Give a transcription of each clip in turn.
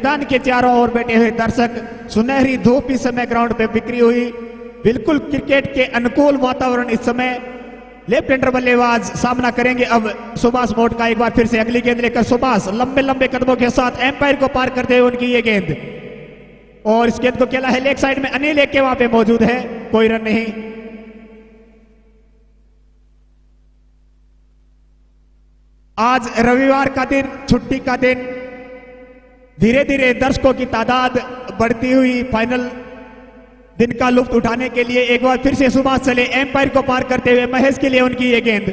मैदान के चारों ओर बैठे हुए दर्शक, सुनहरी धूप इस समय ग्राउंड पे बिखरी हुई, बिल्कुल क्रिकेट के अनुकूल वातावरण इस समय। लेफ्ट हैंडर बल्लेबाज सामना करेंगे अब सुभाष मोट का। एक बार फिर से अगली गेंद लेकर सुभाष लंबे लंबे कदमों के साथ एम्पायर को पार करते हुए उनकी ये गेंद, और इस गेंद को खेला है लेग साइड में। अनिल एक के वहां पे मौजूद है, कोई रन नहीं। आज रविवार का दिन, छुट्टी का दिन, धीरे धीरे दर्शकों की तादाद बढ़ती हुई, फाइनल दिन का लुत्फ उठाने के लिए एक बार फिर से सुभाष चले एम्पायर को पार करते हुए। महेश के लिए उनकी ये गेंद,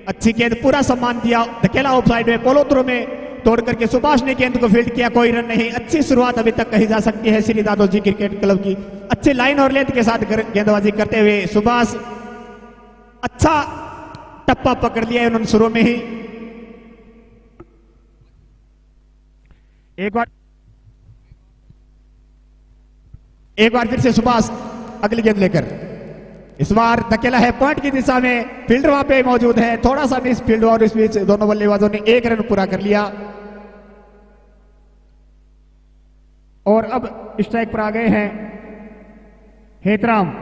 अच्छी गेंद, पूरा सम्मान दिया, धकेला ऑफ साइड में, पोलो थ्रो में तोड़ करके सुभाष ने गेंद को फील्ड किया, कोई रन नहीं। अच्छी शुरुआत अभी तक कही जा सकती है श्री दादोजी क्रिकेट क्लब की। अच्छी लाइन और लेंथ के साथ गेंदबाजी करते हुए सुभाष, अच्छा टप्पा पकड़ लिया है उन्होंने शुरू में ही। एक बार फिर से सुभाष अगली गेंद लेकर, इस बार धकेला है पॉइंट की दिशा में, फील्डर वहां पे मौजूद है, थोड़ा सा मिस फील्ड, और इस बीच दोनों बल्लेबाजों ने एक रन पूरा कर लिया और अब स्ट्राइक पर आ गए हैं हेतराम।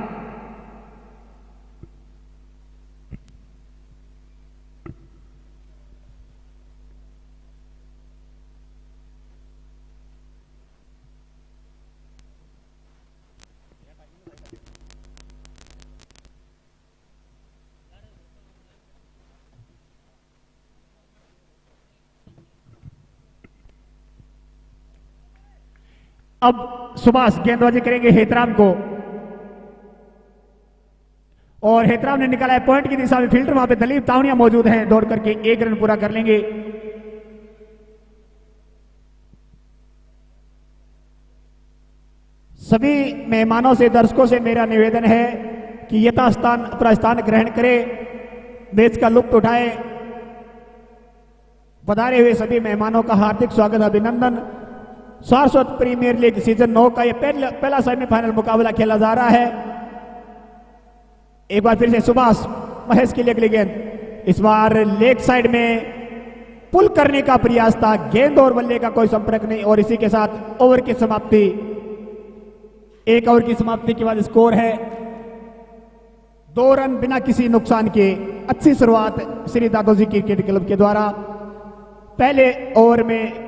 अब सुभाष गेंदबाजी करेंगे हेतराम को, और हेतराम ने निकाला है पॉइंट की दिशा में। फील्डर वहां पे दलीप तावड़िया मौजूद हैं, दौड़ करके एक रन पूरा कर लेंगे। सभी मेहमानों से, दर्शकों से मेरा निवेदन है कि यथास्थान अपना स्थान ग्रहण करें, मैच का लुत्फ उठाए। पधारे हुए सभी मेहमानों का हार्दिक स्वागत, अभिनंदन। सारस्वत प्रीमियर लीग सीजन 9 का यह पहला सेमीफाइनल मुकाबला खेला जा रहा है। एक बार फिर से सुभाष, महेश के लिए अगली गेंद, इस बार लेग साइड में पुल करने का प्रयास था, गेंद और बल्ले का कोई संपर्क नहीं, और इसी के साथ ओवर की समाप्ति। एक ओवर की समाप्ति के बाद स्कोर है 2 रन बिना किसी नुकसान के। अच्छी शुरुआत श्री दादोजी क्रिकेट क्लब के द्वारा। पहले ओवर में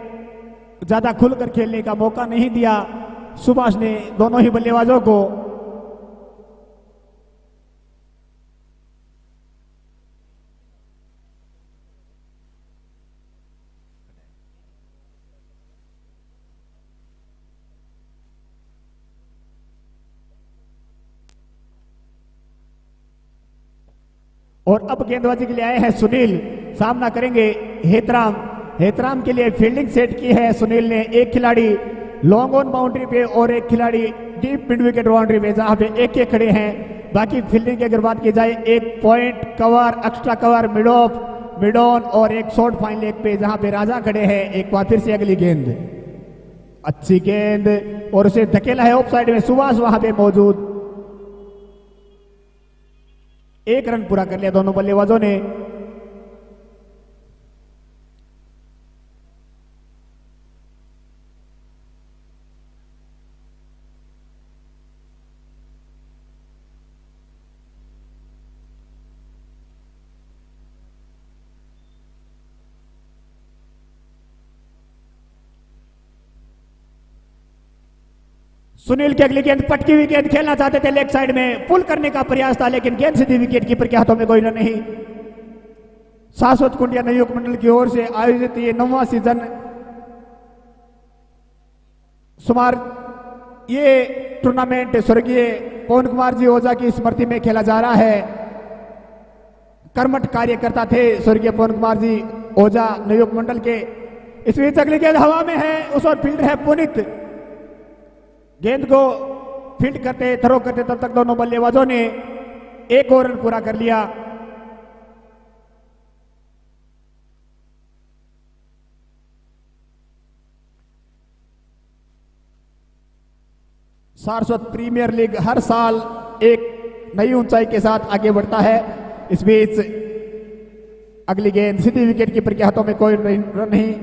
ज्यादा खुलकर खेलने का मौका नहीं दिया सुभाष ने दोनों ही बल्लेबाजों को। और अब गेंदबाजी के लिए आए हैं सुनील, सामना करेंगे हेतराम। हेतराम के लिए फील्डिंग सेट की है सुनील ने। एक खिलाड़ी लॉन्ग ऑन बाउंड्री पे और एक खिलाड़ी डीप मिड विकेट बाउंड्री पे, जहां पे एक एक खड़े हैं। बाकी फील्डिंग की अगर बात की जाए, एक point cover, extra cover, mid of, mid on और एक शॉर्ट फाइन लेग पे, जहां पे राजा खड़े हैं। एक बार फिर से अगली गेंद, अच्छी गेंद, और उसे धकेला है ऑफ साइड में, सुभाष वहां पे मौजूद। एक रन पूरा कर लिया दोनों बल्लेबाजों ने। सुनील की अगली गेंद, पटकी हुई गेंद, खेलना चाहते थे लेग साइड में, पुल करने का प्रयास था, लेकिन गेंद सीधी विकेट कीपर के हाथों में, कोई रन नहीं। शाश्वत कुंडिया नवयुवक मंडल की ओर से आयोजित ये 9वां सीजन सुमार ये टूर्नामेंट स्वर्गीय पवन कुमार जी ओझा की स्मृति में खेला जा रहा है। कर्मठ कार्यकर्ता थे स्वर्गीय पवन कुमार जी ओझा नवयुवक मंडल के। इस बीच अगली गेंद हवा में है, उस और फील्डर है पुनित। गेंद को फील्ड करते, थ्रो करते, तब तक दोनों बल्लेबाजों ने एक और रन पूरा कर लिया। सारस्वत प्रीमियर लीग हर साल एक नई ऊंचाई के साथ आगे बढ़ता है। इस बीच अगली गेंद सीधी विकेट कीपर के हाथों में, कोई रन नहीं।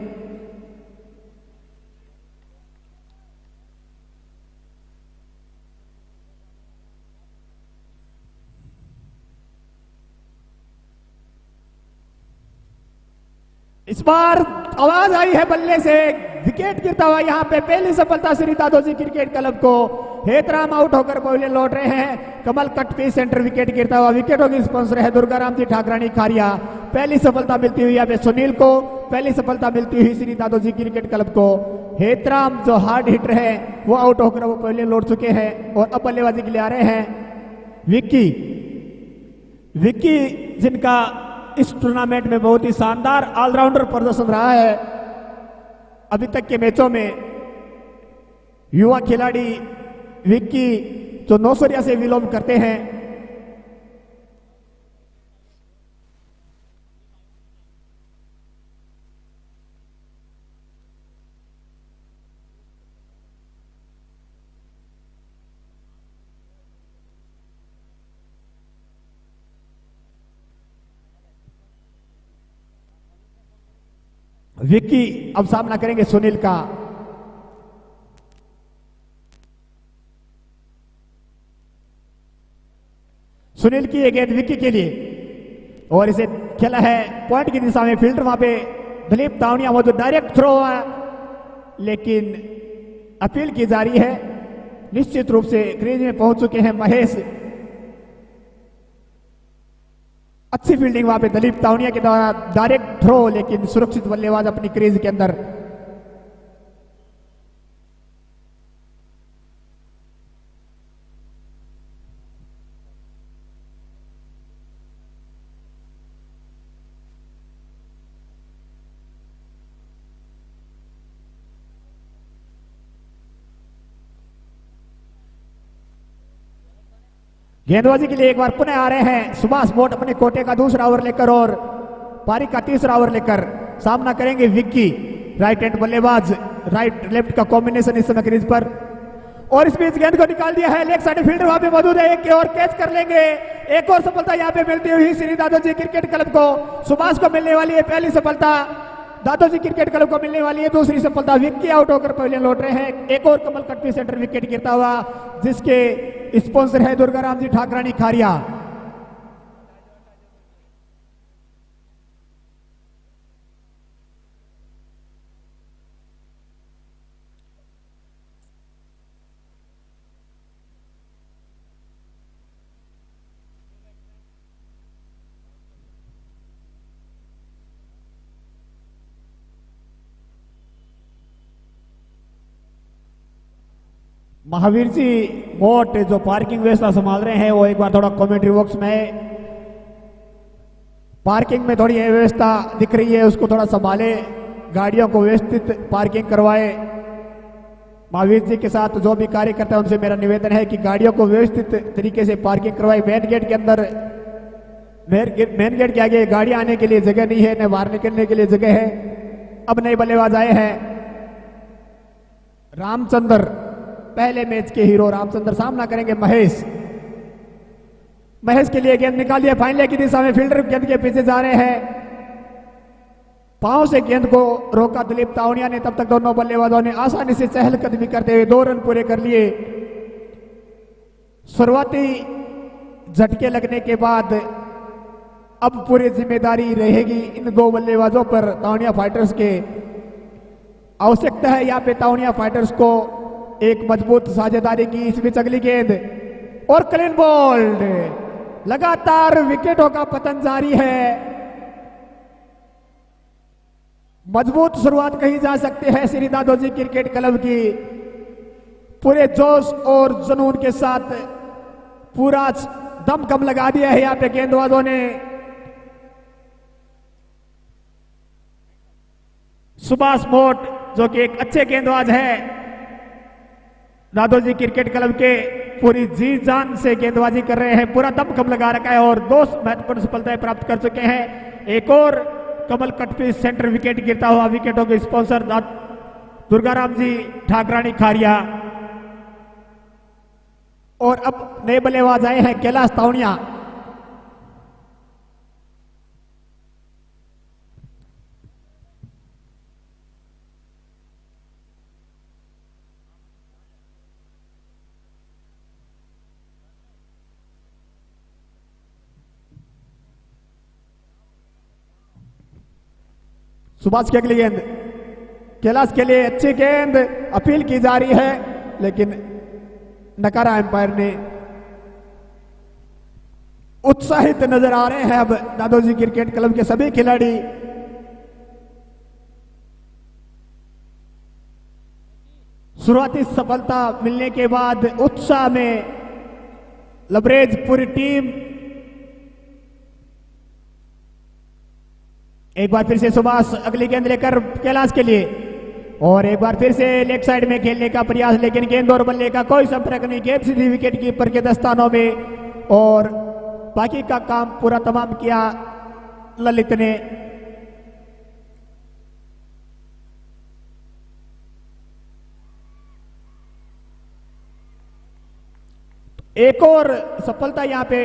इस बार आवाज आई है बल्ले से, विकेट गिरता हुआ यहाँ पे पहली सफलता श्री दादोजी क्रिकेट क्लब को। हेतराम आउट होकर पवेलियन लौट रहे हैं। कमल कट पे सेंटर विकेट गिरता हुआ, विकेटों की स्पॉन्सर है दुर्गाराम जी ठाकरानी खारिया। पहली सफलता मिलती हुई यहाँ पे सुनील को, पहली सफलता मिलती हुई श्री दादोजी क्रिकेट क्लब को। हेतराम जो हार्ड हिटर है वो आउट होकर वो पवेलियन लौट चुके हैं और अब बल्लेबाजी के लिए आ रहे हैं विक्की। विक्की जिनका इस टूर्नामेंट में बहुत ही शानदार ऑलराउंडर प्रदर्शन रहा है अभी तक के मैचों में। युवा खिलाड़ी विक्की जो नौसरिया से विलोम करते हैं। विक्की अब सामना करेंगे सुनील का। सुनील की एक गेंद विक्की के लिए और इसे खेला है पॉइंट की दिशा में। फील्डर वहां पे दिलीप तावनिया, वो जो डायरेक्ट थ्रो है लेकिन अपील की जा रही है। निश्चित रूप से क्रीज में पहुंच चुके हैं महेश। अच्छी फील्डिंग वहां पे दिलीप तावनिया के द्वारा, डायरेक्ट थ्रो लेकिन सुरक्षित बल्लेबाज अपनी क्रीज के अंदर। गेंदबाजी के लिए एक बार पुनः आ रहे हैं सुभाष मोट अपने कोटे का दूसरा ओवर लेकर और पारी का तीसरा ओवर लेकर। सामना करेंगे विक्की, राइट हैंड बल्लेबाज, राइट लेफ्ट का कॉम्बिनेशन इस समय क्रीज पर। और इस बीच गेंद को निकाल दिया है, लेग साइड फील्डर वहां पे मौजूद है, एक और कैच कर लेंगे। एक और सफलता यहाँ पे मिलती हुई श्री दादोजी क्रिकेट क्लब को। सुभाष को मिलने वाली है पहली सफलता, दादोजी क्रिकेट क्लब को मिलने वाली है दूसरी सफलता। विक्की आउट होकर पवेलियन लौट रहे हैं। एक और कमल कट पे सेंटर विकेट गिरता हुआ, जिसके स्पॉन्सर है दुर्गाराम जी ठाकरानी खारिया। महावीर जी मोट जो पार्किंग व्यवस्था संभाल रहे हैं वो एक बार थोड़ा कमेंट्री बॉक्स में, पार्किंग में थोड़ी व्यवस्था दिख रही है उसको थोड़ा संभाले, गाड़ियों को व्यवस्थित पार्किंग करवाए। महावीर जी के साथ जो भी कार्य करता है उनसे मेरा निवेदन है कि गाड़ियों को व्यवस्थित तरीके से पार्किंग करवाए। मेन गेट के अंदर, मेन गेट के आगे गाड़ियां आने के लिए जगह नहीं है, न बाहर निकलने के लिए जगह है। अब नए बल्लेबाज आए हैं रामचंद्र, पहले मैच के हीरो रामचंद्र। सामना करेंगे महेश। महेश के लिए गेंद निकाल दिया फाइनल की दिशा में, फील्डर गेंद के पीछे जा रहे हैं। पांव से गेंद को रोका दिलीप तावनिया ने, तब तक दोनों बल्लेबाजों ने आसानी से चहलकदमी करते हुए 2 रन पूरे कर लिए। शुरुआती झटके लगने के बाद अब पूरी जिम्मेदारी रहेगी इन 2 बल्लेबाजों पर, तावनिया फाइटर्स के। आवश्यकता है यहाँ पे तावनिया फाइटर्स को एक मजबूत साझेदारी की। इस बीच अगली गेंद और क्लीन बोल्ड, लगातार विकेटों का पतन जारी है। मजबूत शुरुआत कही जा सकती है श्री दादोजी क्रिकेट क्लब की। पूरे जोश और जुनून के साथ पूरा दमखम लगा दिया है यहाँ पे गेंदबाजों ने। सुभाष मोट जो कि एक अच्छे गेंदबाज है दादोजी क्रिकेट क्लब के, पूरी जी जान से गेंदबाजी कर रहे हैं, पूरा दमखम लगा रखा है और 2 महत्वपूर्ण सफलताएं प्राप्त कर चुके हैं। एक और कमल कट पे सेंटर विकेट गिरता हुआ, विकेटों के स्पॉन्सर दुर्गाराम जी ठाकरानी खारिया। और अब नए बल्लेबाज आए हैं कैलाश तावनिया। सुभाष की अगली गेंद कैलाश के लिए अच्छी गेंद, अपील की जा रही है लेकिन नकारा एम्पायर ने। उत्साहित नजर आ रहे हैं अब दादोजी क्रिकेट क्लब के सभी खिलाड़ी। शुरुआती सफलता मिलने के बाद उत्साह में लबरेज पूरी टीम। एक बार फिर से सुभाष अगली गेंद लेकर कैलाश के लिए और एक बार फिर से लेग साइड में खेलने का प्रयास, लेकिन गेंद और बल्ले का कोई संपर्क नहीं। गेंद सीधी विकेट कीपर के दस्तानों में और बाकी का काम पूरा तमाम किया ललित ने। एक और सफलता यहां पे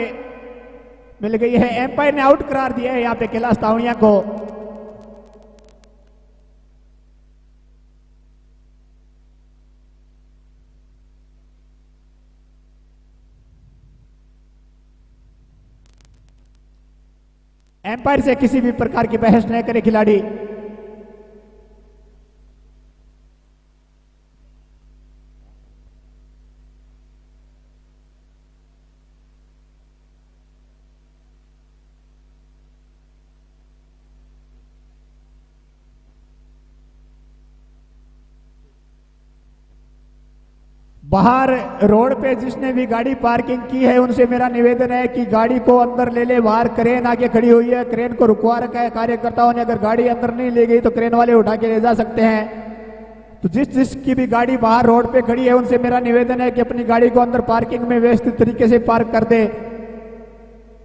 मिल गई है। एम्पायर ने आउट करार दिया है यहां पे कैलाश तावड़िया को। एम्पायर से किसी भी प्रकार की बहस न करे खिलाड़ी। बाहर रोड पे जिसने भी गाड़ी पार्किंग की है उनसे मेरा निवेदन है कि गाड़ी को अंदर ले ले। बाहर क्रेन आके खड़ी हुई है, क्रेन को रुकवा रखा है कार्यकर्ताओं ने। अगर गाड़ी अंदर नहीं ले गई तो क्रेन वाले उठा के ले जा सकते हैं। तो जिसकी भी गाड़ी बाहर रोड पे खड़ी है उनसे मेरा निवेदन है कि अपनी गाड़ी को अंदर पार्किंग में व्यवस्थित तरीके से पार्क कर दे।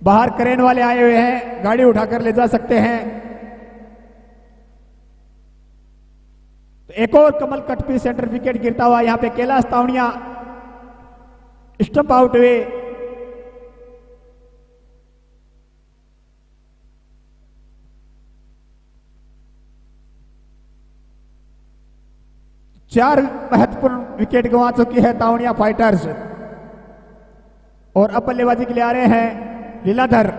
बाहर क्रेन वाले आए हुए हैं, गाड़ी उठाकर ले जा सकते हैं। एक और कमल कट पे सेंटर विकेट गिरता हुआ यहां पे कैलाश तावड़िया स्टंप आउट हुए। चार महत्वपूर्ण विकेट गंवा चुकी है तावड़िया फाइटर्स और अब बल्लेबाजी के लिए आ रहे हैं लीलाधर।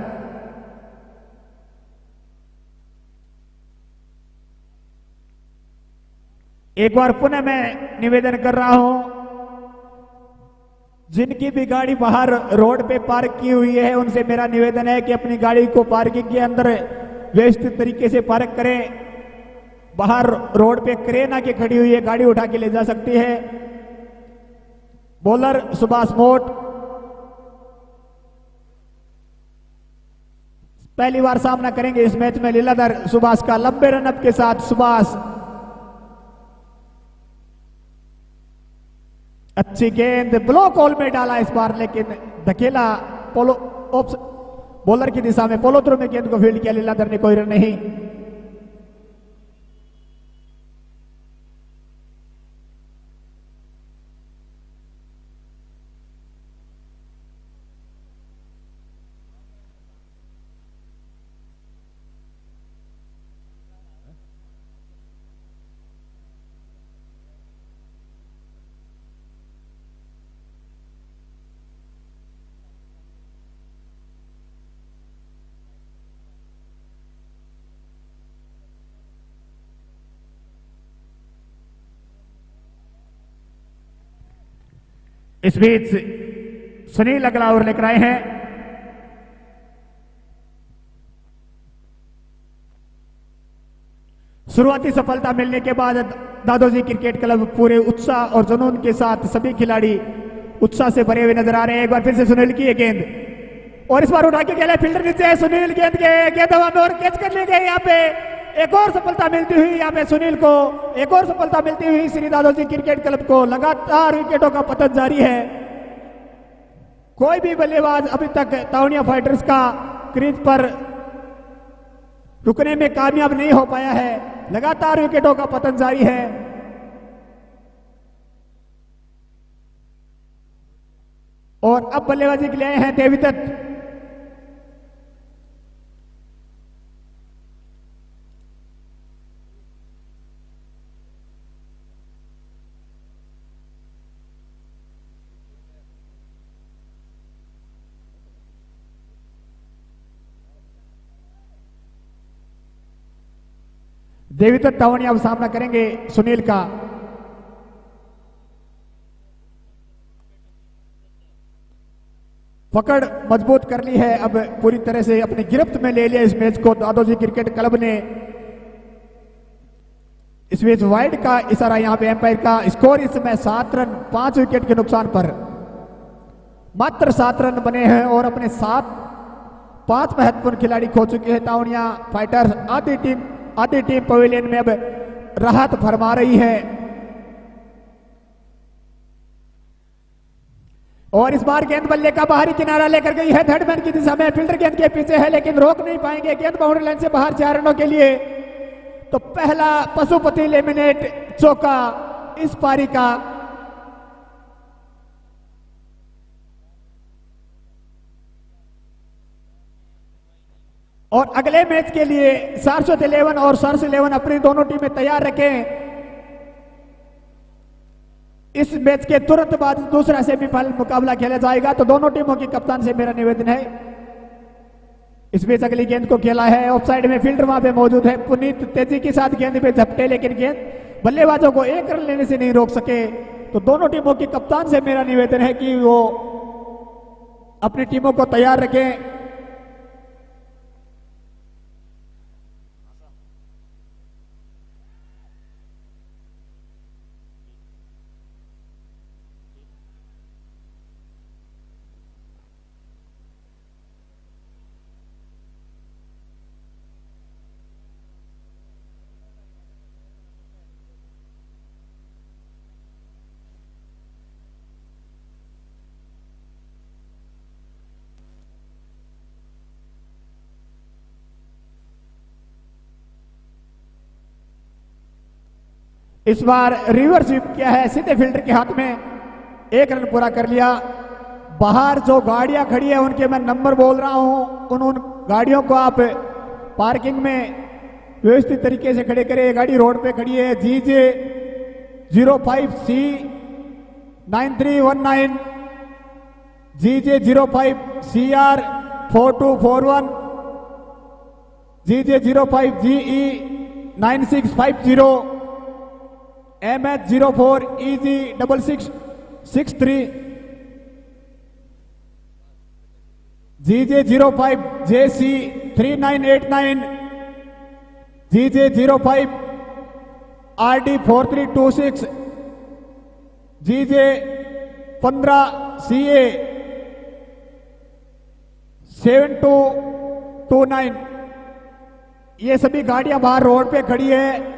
एक बार पुनः मैं निवेदन कर रहा हूं, जिनकी भी गाड़ी बाहर रोड पे पार्क की हुई है उनसे मेरा निवेदन है कि अपनी गाड़ी को पार्किंग के अंदर व्यवस्थित तरीके से पार्क करें। बाहर रोड पे क्रेन आके खड़ी हुई है, गाड़ी उठा के ले जा सकती है। बॉलर सुभाष मोट पहली बार सामना करेंगे इस मैच में लीलाधर सुभाष का। लंबे रनअप के साथ सुभाष, अच्छी गेंद ब्लॉक होल में डाला इस बार, लेकिन धकेला पोलो बॉलर की दिशा में, पोलो थ्रू में गेंद को फील्ड किया लीलाधर ने, कोई रन नहीं। इस बीच सुनील अगला ओवर लेकर आए हैं। शुरुआती सफलता मिलने के बाद दादोजी क्रिकेट क्लब पूरे उत्साह और जुनून के साथ सभी खिलाड़ी उत्साह से भरे हुए नजर आ रहे हैं। एक बार फिर से सुनील की ये गेंद और इस बार उठा के खेला, फील्डर नीचे है, सुनील गेंद हवा में और कैच कर ले गए। यहाँ पे एक और सफलता मिलती हुई यहाँ पे सुनील को, एक और सफलता मिलती हुई श्री दादोजी क्रिकेट क्लब को। लगातार विकेटों का पतन जारी है। कोई भी बल्लेबाज अभी तक तावड़िया फाइटर्स का क्रीज पर रुकने में कामयाब नहीं हो पाया है। लगातार विकेटों का पतन जारी है। और अब बल्लेबाजी के लिए आए हैं देवीदत्त। देवीदत्त टावनिया अब सामना करेंगे सुनील का। पकड़ मजबूत कर ली है, अब पूरी तरह से अपनी गिरफ्त में ले लिया इस मैच को दादोजी क्रिकेट क्लब ने। इस मैच वाइड का इशारा यहां पे एम्पायर का। स्कोर इस समय 7 रन 5 विकेट के नुकसान पर, मात्र 7 रन बने हैं और अपने साथ 5 महत्वपूर्ण खिलाड़ी खो चुके हैं टाउनिया फाइटर्स। आधी टीम पवेलियन में अब राहत फरमा रही है और इस बार गेंद बल्ले का बाहरी किनारा लेकर गई है थर्ड मैन की दिशा में। फील्डर गेंद के पीछे है लेकिन रोक नहीं पाएंगे। गेंद बाउंड्री लाइन से बाहर 4 रनों के लिए। तो पहला पशुपति लेमिनेट चौका इस पारी का। और अगले मैच के लिए सारस्वत 11 और सरस 11 अपनी दोनों टीमें तैयार रखें। इस मैच के तुरंत बाद दूसरा सेमीफाइनल मुकाबला खेला जाएगा। तो दोनों टीमों की कप्तान से मेरा निवेदन है, इस बीच अगली गेंद को खेला है। ऑफ साइड में फील्डर वहां पे मौजूद है। पुनीत तेजी के साथ गेंद पे झपटे लेकिन गेंद बल्लेबाजों को 1 रन लेने से नहीं रोक सके। तो दोनों टीमों की कप्तान से मेरा निवेदन है कि वो अपनी टीमों को तैयार रखें। इस बार रिवर्स स्वीप किया है सीधे फील्डर के हाथ में, 1 रन पूरा कर लिया। बाहर जो गाड़ियां खड़ी है उनके मैं नंबर बोल रहा हूं, उन गाड़ियों को आप पार्किंग में व्यवस्थित तरीके से खड़े करें। गाड़ी रोड पे खड़ी है GJ 05C 9319, GJ 05CR 4241, GJ 05GE 9650, MH 04 EG 6663, GJ 05 JC 3989, GJ 05 RD 4326, GJ 15 CA 7229। ये सभी गाड़ियां बाहर रोड पे खड़ी है।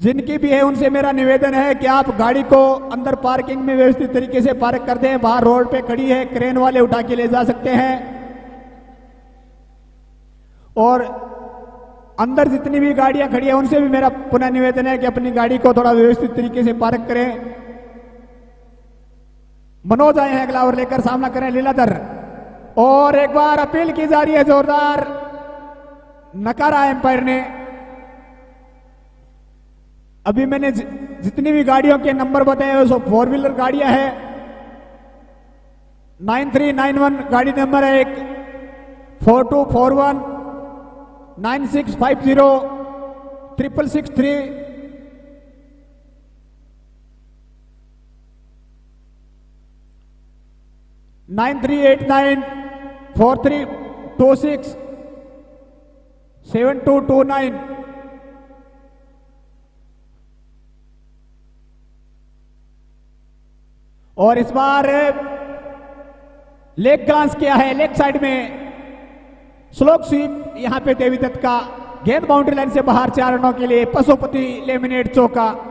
जिनकी भी है उनसे मेरा निवेदन है कि आप गाड़ी को अंदर पार्किंग में व्यवस्थित तरीके से पार्क कर दें। बाहर रोड पे खड़ी है, क्रेन वाले उठा के ले जा सकते हैं। और अंदर जितनी भी गाड़ियां खड़ी है उनसे भी मेरा पुनः निवेदन है कि अपनी गाड़ी को थोड़ा व्यवस्थित तरीके से पार्क करें। मनोज आए हैं अगला ओवर लेकर, सामना करें लीलाधर। और एक बार अपील की जा रही है जोरदार, नकारा एम्पायर ने। अभी मैंने जितनी भी गाड़ियों के नंबर बताए वो 4 व्हीलर गाड़ियां हैं। 9391 गाड़ी नंबर है, 1 4241 9650 6663, 9389 4326 7229। और इस बार लेग ग्लांस किया है लेग साइड में, स्लोक स्वीप यहां पे देवीदत्त का। गेंद बाउंड्री लाइन से बाहर 4 रनों के लिए। पशुपति लेमिनेट चौका।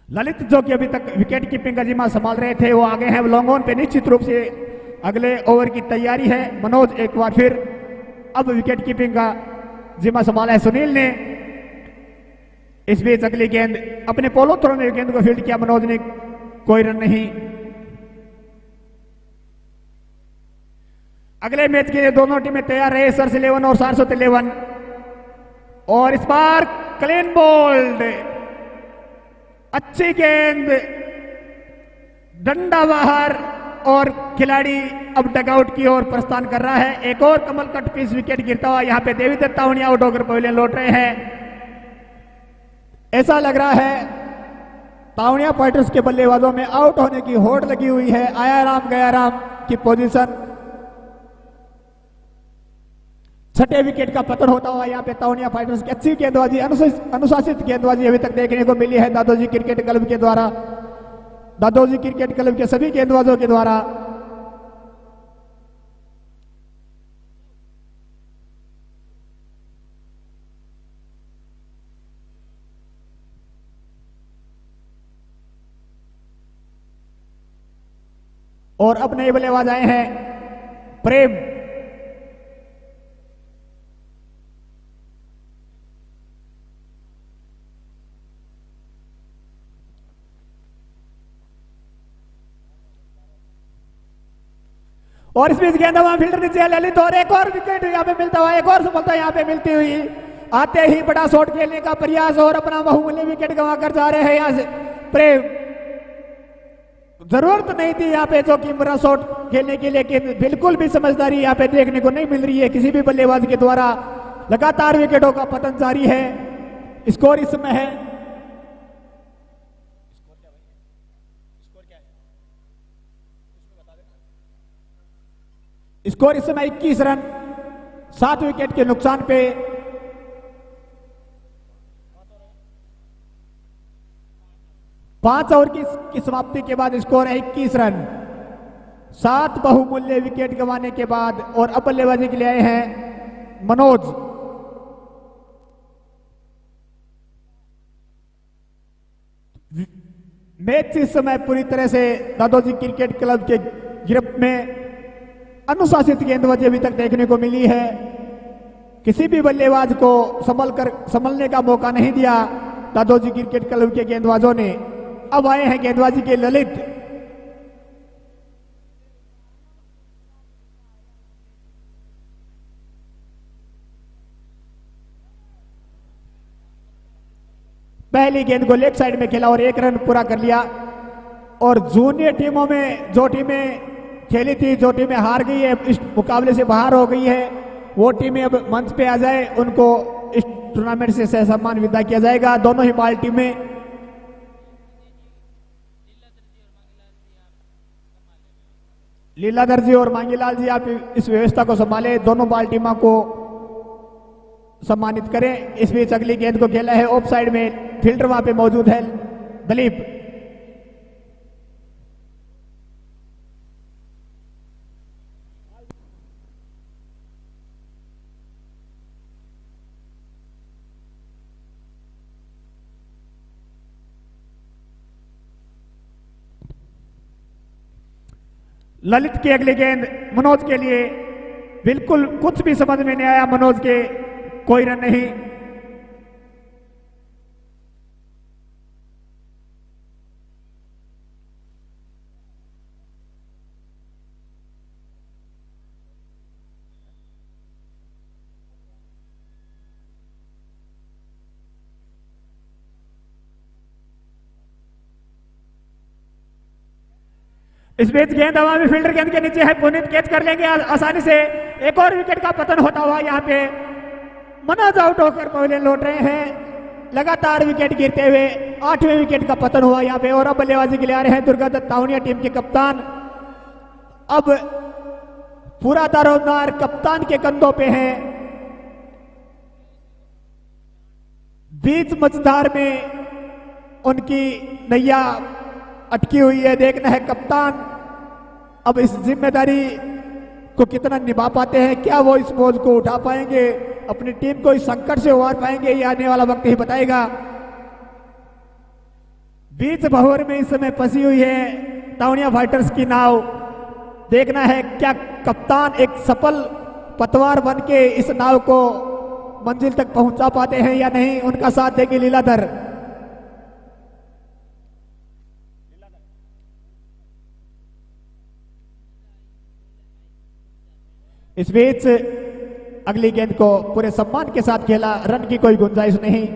ललित जो कि अभी तक विकेट कीपिंग का जिम्मा संभाल रहे थे वो आगे हैं लॉन्ग ऑन पे। निश्चित रूप से अगले ओवर की तैयारी है। मनोज एक बार फिर अब विकेट कीपिंग का जिम्मा संभाला है सुनील ने। इस बीच अगली गेंद अपने पोलो थ्रो में गेंद को फील्ड किया मनोज ने, कोई रन नहीं। अगले मैच के लिए दोनों टीमें तैयार रहे, सर्स 11 और सारस्वत 11। और इस बार क्लीन बोल्ड, अच्छी गेंद, डंडा बाहर और खिलाड़ी अब डगआउट की ओर प्रस्थान कर रहा है। एक और कमल कट पीस विकेट गिरता हुआ यहाँ पे देवी दत्त तावड़िया आउट होकर पवेलियन लौट रहे हैं। ऐसा लग रहा है तावड़िया फाइटर्स के बल्लेबाजों में आउट होने की होड़ लगी हुई है। आया राम गया राम की पोजीशन, छठे विकेट का पतन होता हुआ यहाँ पे तावड़िया फाइटर्स की अच्छी गेंदबाजी, अनुशासित गेंदबाजी अभी तक देखने को मिली है दादोजी क्रिकेट क्लब के द्वारा, दादोजी क्रिकेट क्लब के सभी गेंदबाजों के द्वारा। और अब नए बल्लेबाज आए हैं प्रेम, और इस बीच गेंदबाज फील्डर नीचे ललित, और एक और विकेट यहाँ पे मिलता हुआ, एक और सफलता यहाँ पे मिलती हुई। आते ही बड़ा शॉट खेलने का प्रयास और अपना बहुमूल्य विकेट गंवा कर जा रहे हैं यहाँ से प्रेम। जरूरत नहीं थी यहाँ पे चौकी बड़ा शॉट खेलने की, लेकिन बिल्कुल भी समझदारी यहाँ पे देखने को नहीं मिल रही है किसी भी बल्लेबाज के द्वारा। लगातार विकेटों का पतन जारी है। स्कोर इस समय है स्कोर इस समय 21 रन, 7 विकेट के नुकसान पे। पांच ओवर की समाप्ति के बाद स्कोर है 21 रन, 7 बहुमूल्य विकेट गंवाने के बाद। और अब बल्लेबाजी के लिए आए हैं मनोज। मैच इस समय पूरी तरह से दादोजी क्रिकेट क्लब के गिरफ्त में। अनुशासित गेंदबाजी अभी तक देखने को मिली है, किसी भी बल्लेबाज को संभलने का मौका नहीं दिया दादोजी क्रिकेट क्लब के गेंदबाजों ने। अब आए हैं गेंदबाजी के ललित। पहली गेंद को लेग साइड में खेला और 1 रन पूरा कर लिया। और जूनियर टीमों में जो टीमें खेली थी, जो टीमें हार गई है, इस मुकाबले से बाहर हो गई है, वो टीमें अब मंच पे आ जाए, उनको इस टूर्नामेंट से सम्मान विदा किया जाएगा। दोनों ही बाल टीमें लीलाधर जी और मांगीलाल जी, आप इस व्यवस्था को संभाले, दोनों बाल टीमों को सम्मानित करें। इस बीच अगली गेंद को खेला है ऑफ साइड में, फील्डर वहां पे मौजूद है दलीप। ललित की अगली गेंद मनोज के लिए, बिल्कुल कुछ भी समझ में नहीं आया मनोज के, कोई रन नहीं। इस बीच गेंद हवा में, फील्डर गेंद के नीचे है, पुनीत कैच कर लेंगे आसानी से। एक और विकेट का पतन होता हुआ यहाँ पे मनोज आउट होकर पवेलियन लौट रहे हैं। लगातार विकेट गिरते हुए 8वें विकेट का पतन हुआ यहाँ पे। और अब बल्लेबाजी के लिए आ रहे हैं दुर्गा दत्त तावड़िया टीम के कप्तान। अब पूरा दारोमदार कप्तान के कंधों पे है। बीच मझधार में उनकी नैया अटकी हुई है। देखना है कप्तान अब इस जिम्मेदारी को कितना निभा पाते हैं। क्या वो इस बोझ को उठा पाएंगे, अपनी टीम को इस संकट से उबार पाएंगे, ये आने वाला वक्त ही बताएगा। बीच भंवर में इस समय फंसी हुई है तावड़िया फाइटर्स की नाव। देखना है क्या कप्तान एक सफल पतवार बन के इस नाव को मंजिल तक पहुंचा पाते हैं या नहीं। उनका साथ देगी लीलाधर। इस बीच अगली गेंद को पूरे सम्मान के साथ खेला, रन की कोई गुंजाइश नहीं।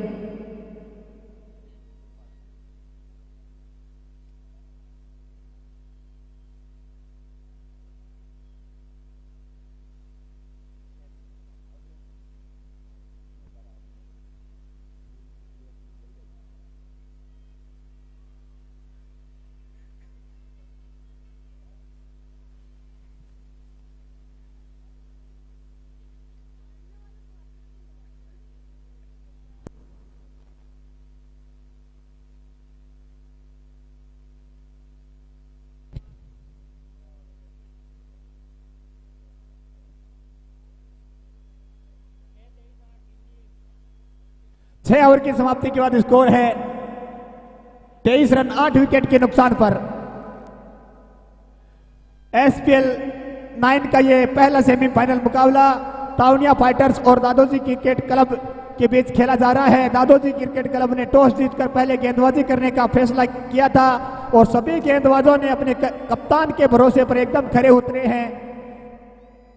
छह ओवर की समाप्ति के बाद स्कोर है 23 रन 8 विकेट के नुकसान पर। एसपीएल 9 का ये पहला सेमीफाइनल मुकाबला तावनिया फाइटर्स और दादोजी क्रिकेट क्लब के बीच खेला जा रहा है। दादोजी क्रिकेट क्लब ने टॉस जीतकर पहले गेंदबाजी करने का फैसला किया था और सभी गेंदबाजों ने अपने कप्तान के भरोसे पर एकदम खरे उतरे हैं,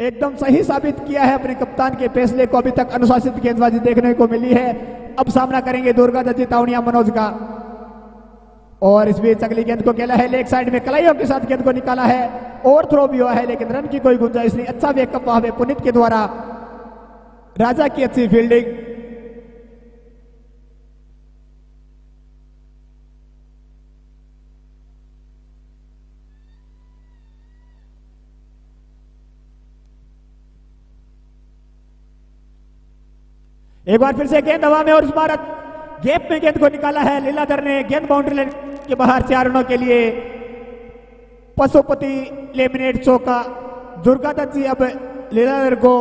एकदम सही साबित किया है अपने कप्तान के फैसले को। अभी तक अनुशासित गेंदबाजी देखने को मिली है। अब सामना करेंगे दुर्गा दत्ती तावनिया मनोज का, और इस बीच अगली गेंद को खेला है लेग साइड में, कलाइयों के साथ गेंद को निकाला है और थ्रो भी हुआ है, लेकिन रन की कोई गुंजाइश नहीं। अच्छा वेकअप वहां पे पुनीत के द्वारा, राजा की अच्छी फील्डिंग। एक बार फिर से गेंद हवा में और इस बार गैप में गेंद को निकाला है लीलाधर ने। गेंद बाउंड्री लाइन के बाहर 4 रनों के लिए। पशुपति लेमिनेट चौका। दुर्गा दत्त जी अब लीलाधर को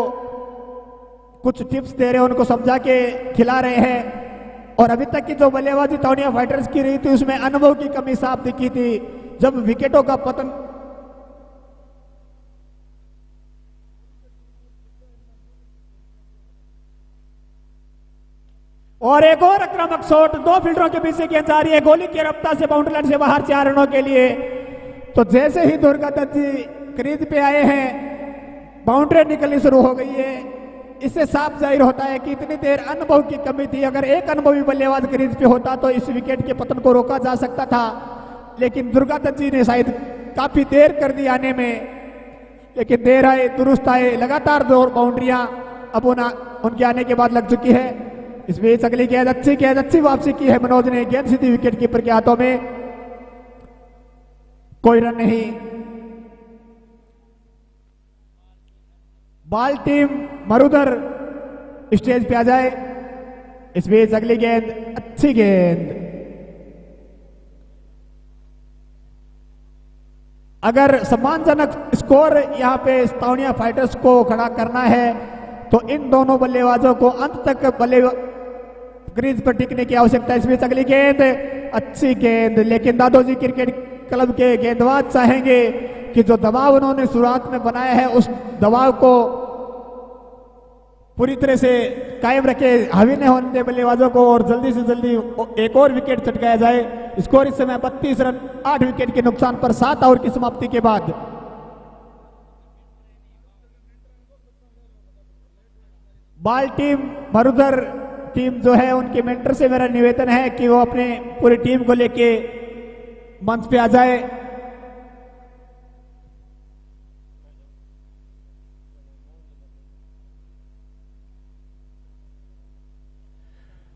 कुछ टिप्स दे रहे हैं, उनको समझा के खिला रहे हैं। और अभी तक की जो बल्लेबाजी तावनिया फाइटर्स की रही थी उसमें अनुभव की कमी साफ दिखी थी। जब विकेटों का पतन और एक और आक्रामक शॉट, 2 फील्डरों के बीच से गेंद जा रही है गोली की रफ्तार से बाउंड्री लाइन से बाहर 4 रनों के लिए। तो जैसे ही दुर्गा दत्त जी क्रीज पे आए हैं बाउंड्री निकलनी शुरू हो गई है। इससे साफ जाहिर होता है कि इतनी देर अनुभव की कमी थी। अगर एक अनुभवी बल्लेबाज क्रीज पे होता तो इस विकेट के पतन को रोका जा सकता था, लेकिन दुर्गा दत्त जी ने शायद काफी देर कर दी आने में, लेकिन देर आए दुरुस्त आए। लगातार 2 बाउंड्रियां अब उनके आने के बाद लग चुकी है। इस बीच अगली गेंद अच्छी वापसी की है मनोज ने। गेंद सीधी विकेट कीपर के हाथों में, कोई रन नहीं। बाल टीम मरुधर स्टेज पे आ जाए। इस बीच अगली गेंद, अच्छी गेंद। अगर सम्मानजनक स्कोर यहां पे तावनिया फाइटर्स को खड़ा करना है तो इन दोनों बल्लेबाजों को अंत तक क्रीज पर टिकने की आवश्यकता है। इस बीच अगली गेंद, अच्छी गेंद, लेकिन दादोजी क्रिकेट क्लब के गेंदबाज चाहेंगे कि जो दबाव उन्होंने शुरुआत में बनाया है उस दबाव को पूरी तरह से कायम रखे, हावी नहीं होने दे बल्लेबाजों को और जल्दी से जल्दी एक और विकेट चटकाया जाए। स्कोर इस समय 32 रन 8 विकेट के नुकसान पर 7 ओवर की समाप्ति के बाद। बाल टीम मरुधर टीम जो है उनके मेंटर से मेरा निवेदन है कि वो अपने पूरी टीम को लेके मंच पे आ जाए।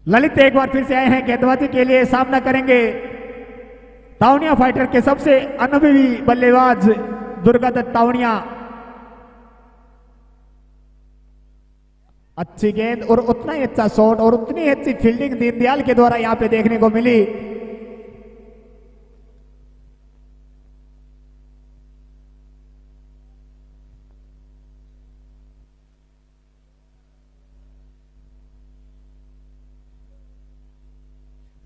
ललित एक बार फिर से आए हैं गेंदबाजी के लिए, सामना करेंगे तावनिया फाइटर के सबसे अनुभवी बल्लेबाज दुर्गा दत्त तावनिया। अच्छी गेंद और उतना ही अच्छा शॉट और उतनी ही अच्छी फील्डिंग दीनदयाल के द्वारा यहां पे देखने को मिली।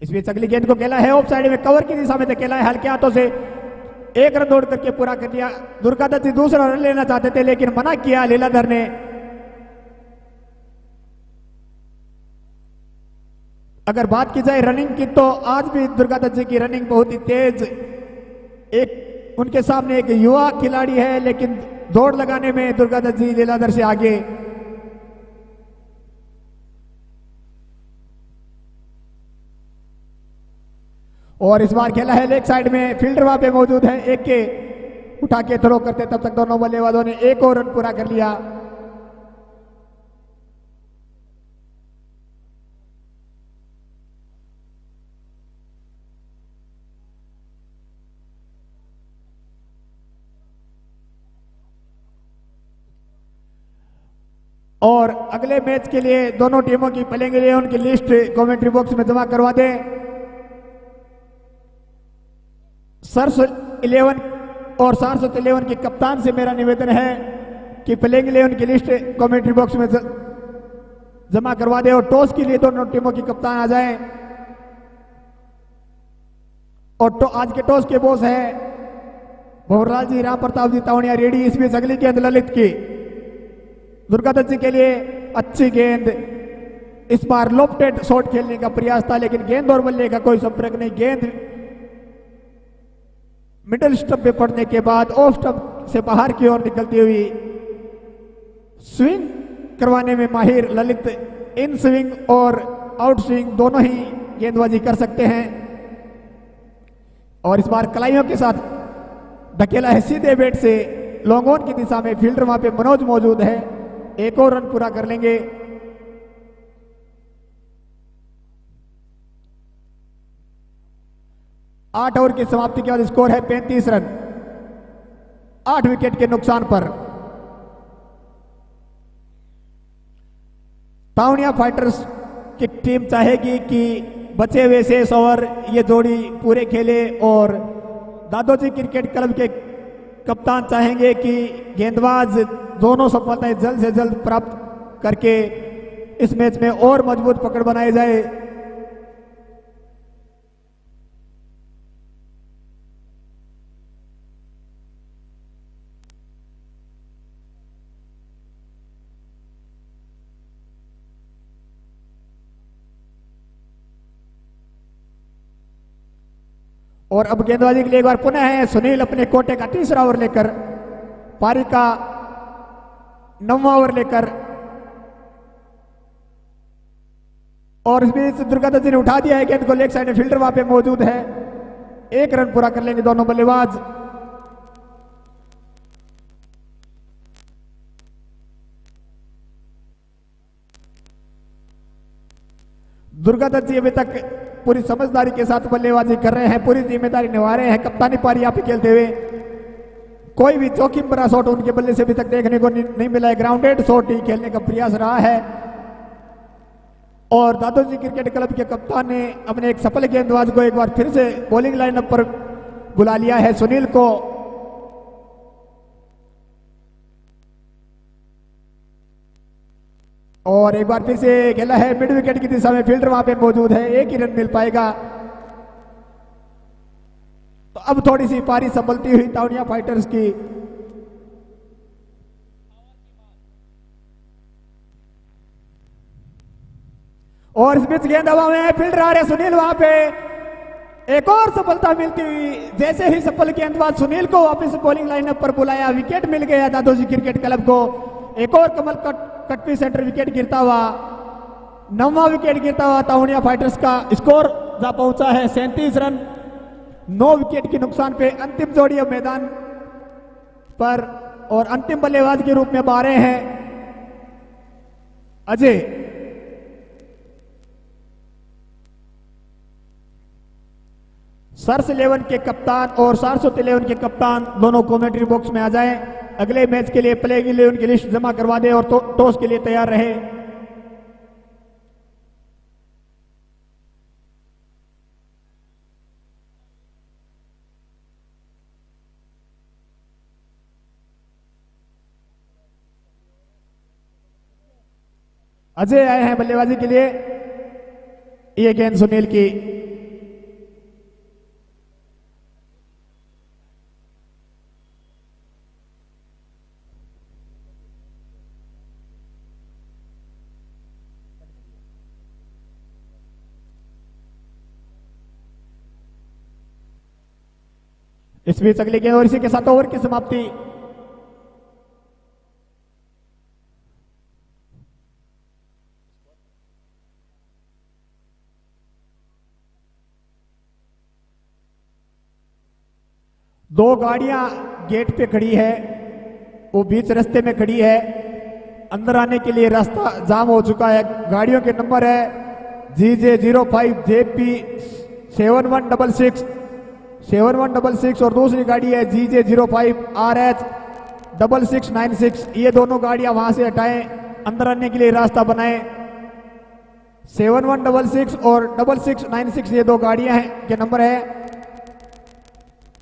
इस बीच अगली गेंद को खेला है ऑफ साइड में, कवर की दिशा में खेला है, हल्के हाथों से 1 रन दौड़ करके पूरा कर दिया। दुर्गा दत्त दूसरा रन लेना चाहते थे लेकिन मना किया लीलाधर ने। अगर बात की जाए रनिंग की तो आज भी दुर्गा दत्त जी की रनिंग बहुत ही तेज। एक उनके सामने एक युवा खिलाड़ी है लेकिन दौड़ लगाने में दुर्गादत्त जी लीलाधर से आगे। और इस बार खेला है लेग साइड में, फील्डर वहां पे मौजूद है, एक के उठा के थ्रो करते तब तक दोनों बल्लेबाजों ने एक और रन पूरा कर लिया। और अगले मैच के लिए दोनों टीमों की प्लेइंग इलेवन की लिस्ट कमेंट्री बॉक्स में जमा करवा दें। सर्स 11 और सारस्वत 11 के कप्तान से मेरा निवेदन है कि प्लेइंग 11 की लिस्ट कमेंट्री बॉक्स में जमा करवा दे और टॉस के लिए दोनों टीमों के कप्तान आ जाएं। और आज के टॉस के बॉस है भंवरलाल जी, राम प्रताप जी तावड़िया रेडी। इस बीच अगली गेंद ललित की, दुर्गादत्त जी के लिए अच्छी गेंद। इस बार लोफ्टेड शॉट खेलने का प्रयास था लेकिन गेंद और बल्ले का कोई संपर्क नहीं। गेंद मिडिल स्टंप पे पड़ने के बाद ऑफ स्टंप से बाहर की ओर निकलती हुई स्विंग करवाने में माहिर ललित इन स्विंग और आउट स्विंग दोनों ही गेंदबाजी कर सकते हैं। और इस बार कलाइयों के साथ धकेला है सीधे बैट से लॉन्ग ऑन की दिशा में। फील्डर वहां पे मनोज मौजूद है, एक और रन पूरा कर लेंगे। आठ ओवर की समाप्ति के बाद स्कोर है 35 रन, 8 विकेट के नुकसान पर। तावड़िया फाइटर्स की टीम चाहेगी कि बचे हुए शेष ओवर ये जोड़ी पूरे खेले और दादोजी क्रिकेट क्लब के कप्तान चाहेंगे कि गेंदबाज दोनों सफलताएं जल्द से जल्द प्राप्त करके इस मैच में और मजबूत पकड़ बनाई जाए। और अब गेंदबाजी के लिए एक बार पुनः है सुनील अपने कोटे का तीसरा ओवर लेकर, पारी का 9वां ओवर लेकर। और इस बीच दुर्गादत्त जी ने उठा दिया है गेंद को लेग साइड में, फील्डर वहां पे मौजूद है, एक रन पूरा कर लेंगे दोनों बल्लेबाज। दुर्गादत्त जी अभी तक पूरी समझदारी के साथ बल्लेबाजी कर रहे हैं, पूरी जिम्मेदारी निभा रहे हैं, कप्तानी पारी यहाँ पे खेलते हुए। कोई भी जोखिम भरा शॉट उनके बल्ले से अभी तक देखने को नहीं मिला है, ग्राउंडेड शॉट ही खेलने का प्रयास रहा है। और दादोजी क्रिकेट क्लब के कप्तान ने अपने एक सफल गेंदबाज को एक बार फिर से बॉलिंग लाइनअप पर बुला लिया है, सुनील को। और एक बार फिर से खेला है मिड विकेट की दिशा में, फील्डर वहां पे मौजूद है, एक ही रन मिल पाएगा। तो अब थोड़ी सी पारी संभलती हुई तावड़िया फाइटर्स की। और इस बीच गेंद हवा में, फील्डर आ रहे सुनील वहां पे, एक और सफलता मिलती हुई। जैसे ही सफल गेंदबाज सुनील को वापस बॉलिंग लाइनअप पर बुलाया, विकेट मिल गया दादोजी क्रिकेट क्लब को। एक और कमल कटपी सेंटर विकेट गिरता हुआ, 9वां विकेट गिरता हुआ तावड़िया फाइटर्स का स्कोर जा पहुंचा है 37 रन, 9 विकेट के नुकसान पे। अंतिम जोड़ी अब मैदान पर और अंतिम बल्लेबाज के रूप में अब आ रहे हैं अजय। सर्स 11 के कप्तान और सारस्वत 11 के कप्तान दोनों कमेंट्री बॉक्स में आ जाएं। अगले मैच के लिए प्लेइंग 11 की लिस्ट जमा करवा दें और टॉस के लिए तैयार रहे। अजय आए हैं बल्लेबाजी के लिए। ये गेंद सुनील की, इस बीच अगली गेंद और इसी के साथ ओवर की समाप्ति। दो गाड़ियां गेट पे खड़ी है, वो बीच रास्ते में खड़ी है, अंदर आने के लिए रास्ता जाम हो चुका है। गाड़ियों के नंबर है GJ05JP 7166 और दूसरी गाड़ी है GJ05RH 6696। ये दोनों गाड़ियां वहां से हटाएं, अंदर आने के लिए रास्ता बनाएं। 7166 और 6696 ये दो गाड़ियां हैं के नंबर है।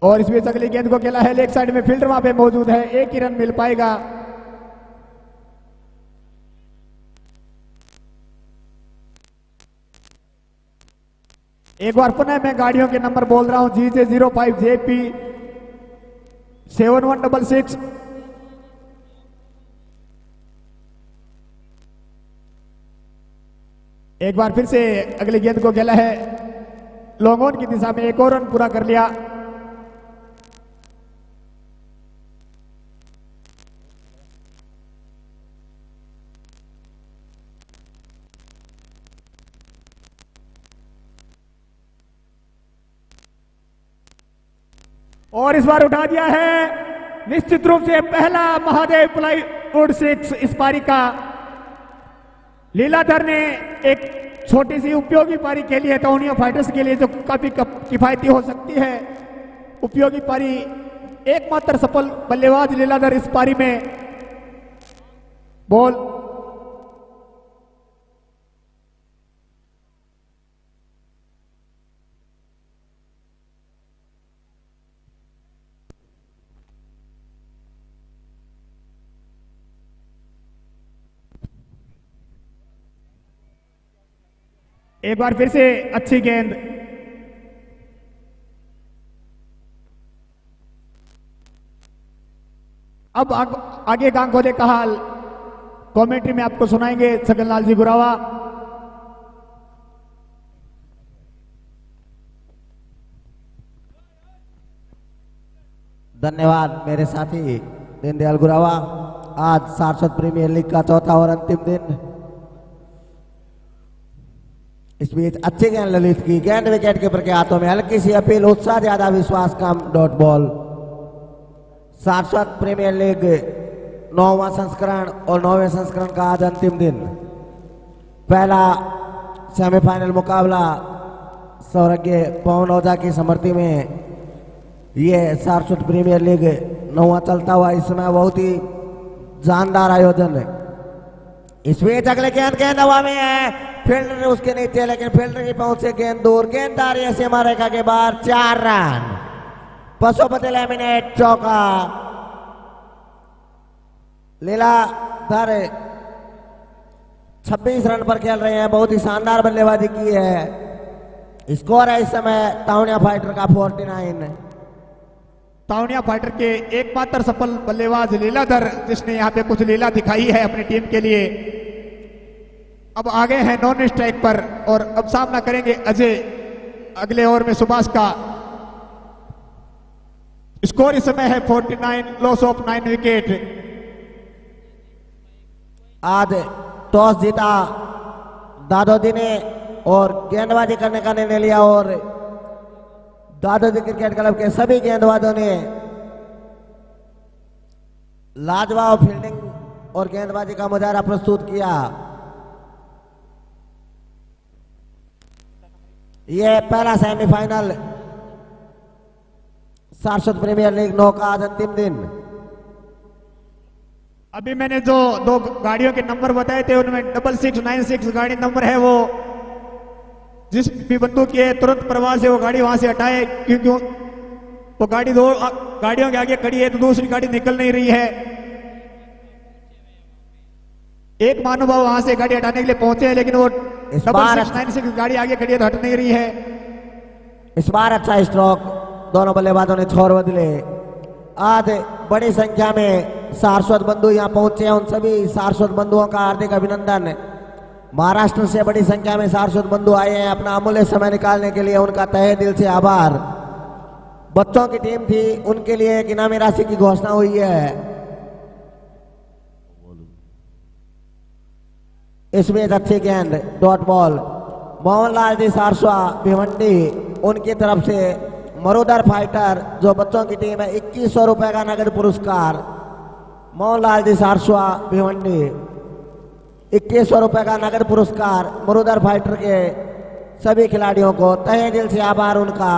और इस बीच अगली गेंद को खेला है, लेग साइड में फील्डर वहां पे मौजूद है, एक ही रन मिल पाएगा। एक बार पुनः मैं गाड़ियों के नंबर बोल रहा हूं, GJ05JP 7166 एक बार फिर से अगली गेंद को खेला है, लॉन्ग ऑन की दिशा में एक और रन पूरा कर लिया। और इस बार उठा दिया है निश्चित रूप से पहला महादेव प्लाईवुड 6 इस पारी का। लीलाधर ने एक छोटी सी उपयोगी पारी खेली है टाउनिया फाइटर्स के लिए, जो काफी किफायती हो सकती है। उपयोगी पारी, एकमात्र सफल बल्लेबाज लीलाधर इस पारी में। बॉल एक बार फिर से अच्छी गेंद। अब आगे का आंखों का हाल कमेंट्री में आपको सुनाएंगे छगनलाल जी गुरावा। धन्यवाद मेरे साथी दीनदयाल गुरावा। आज सारस्वत प्रीमियर लीग का चौथा और अंतिम दिन। इस बीच अच्छी गेंद ललित की, गेंद विकेट कीपर के हाथों में, हल्की सी अपील, उत्साह ज्यादा विश्वास कम, dot ball. Saraswat premier league 9वां संस्करण और 9वें संस्करण का आज अंतिम दिन। पहला सेमीफाइनल मुकाबला सौरज्ञ पवन ओझा की समर्थी में ये सारस्वत प्रीमियर लीग 9वां चलता हुआ इस समय बहुत ही जानदार आयोजन है। इस बीच अगले गेंद हवा में है, फील्डर उसके नीचे, लेकिन फील्डर की पहुंच से गेंद दूर, गेंददार सीमा रेखा के बाहर, 4 रन। पशुपति लेमिनेट चौका। लीलाधर 26 रन पर खेल रहे हैं, बहुत ही शानदार बल्लेबाजी की है। स्कोर है इस समय टाउनिया फाइटर का 49। टाउनिया फाइटर के एकमात्र सफल बल्लेबाज लीलाधर, जिसने यहाँ पे कुछ लीला दिखाई है अपनी टीम के लिए। अब आगे हैं नॉन स्ट्राइक पर और अब सामना करेंगे अजय। अगले ओवर में सुभाष का। स्कोर इस समय है 49, लॉस ऑफ 9 विकेट। आज टॉस जीता दादोजी ने और गेंदबाजी करने का निर्णय लिया और दादोजी क्रिकेट क्लब के सभी गेंदबाजों ने लाजवाब फील्डिंग और गेंदबाजी का मुजाहरा प्रस्तुत किया। यह पहला सेमीफाइनल सारस्वत प्रीमियर लीग 9 का आज अंतिम दिन। अभी मैंने जो 2 गाड़ियों के नंबर बताए थे उनमें 6696 गाड़ी नंबर है। वो जिस भी बंदूक की है तुरंत प्रवाह से वो गाड़ी वहां से हटाए, क्योंकि वो गाड़ी 2 गाड़ियों के आगे खड़ी है तो दूसरी गाड़ी निकल नहीं रही है। एक महानुभाव वहां से गाड़ी हटाने के लिए पहुंचे हैं, लेकिन वो 6696 गाड़ी आगे खड़ी है तो हट नहीं रही है। इस बार अच्छा स्ट्रोक, दोनों बल्लेबाजों ने छोर बदले। आज बड़ी संख्या में सारस्वत बंधु यहाँ पहुंचे हैं, उन सभी सारस्वत बंधुओं का हार्दिक अभिनंदन। महाराष्ट्र से बड़ी संख्या में सारस्वत बंधु आए हैं अपना अमूल्य समय निकालने के लिए, उनका तहे दिल से आभार। बच्चों की टीम थी, उनके लिए एक इनामी राशि की घोषणा हुई है। इसमें अच्छी गेंद, डॉट बॉल। मोहनलाल जी सारस्वा भिवंडी, उनकी तरफ से मरुदर फाइटर जो बच्चों की टीम है, 2100 रुपए का नगद पुरस्कार। मोहनलाल जी सारस्वा भिवंडी, 2100 रुपए का नगद पुरस्कार मरुदर फाइटर के सभी खिलाड़ियों को, तहे दिल से आभार उनका।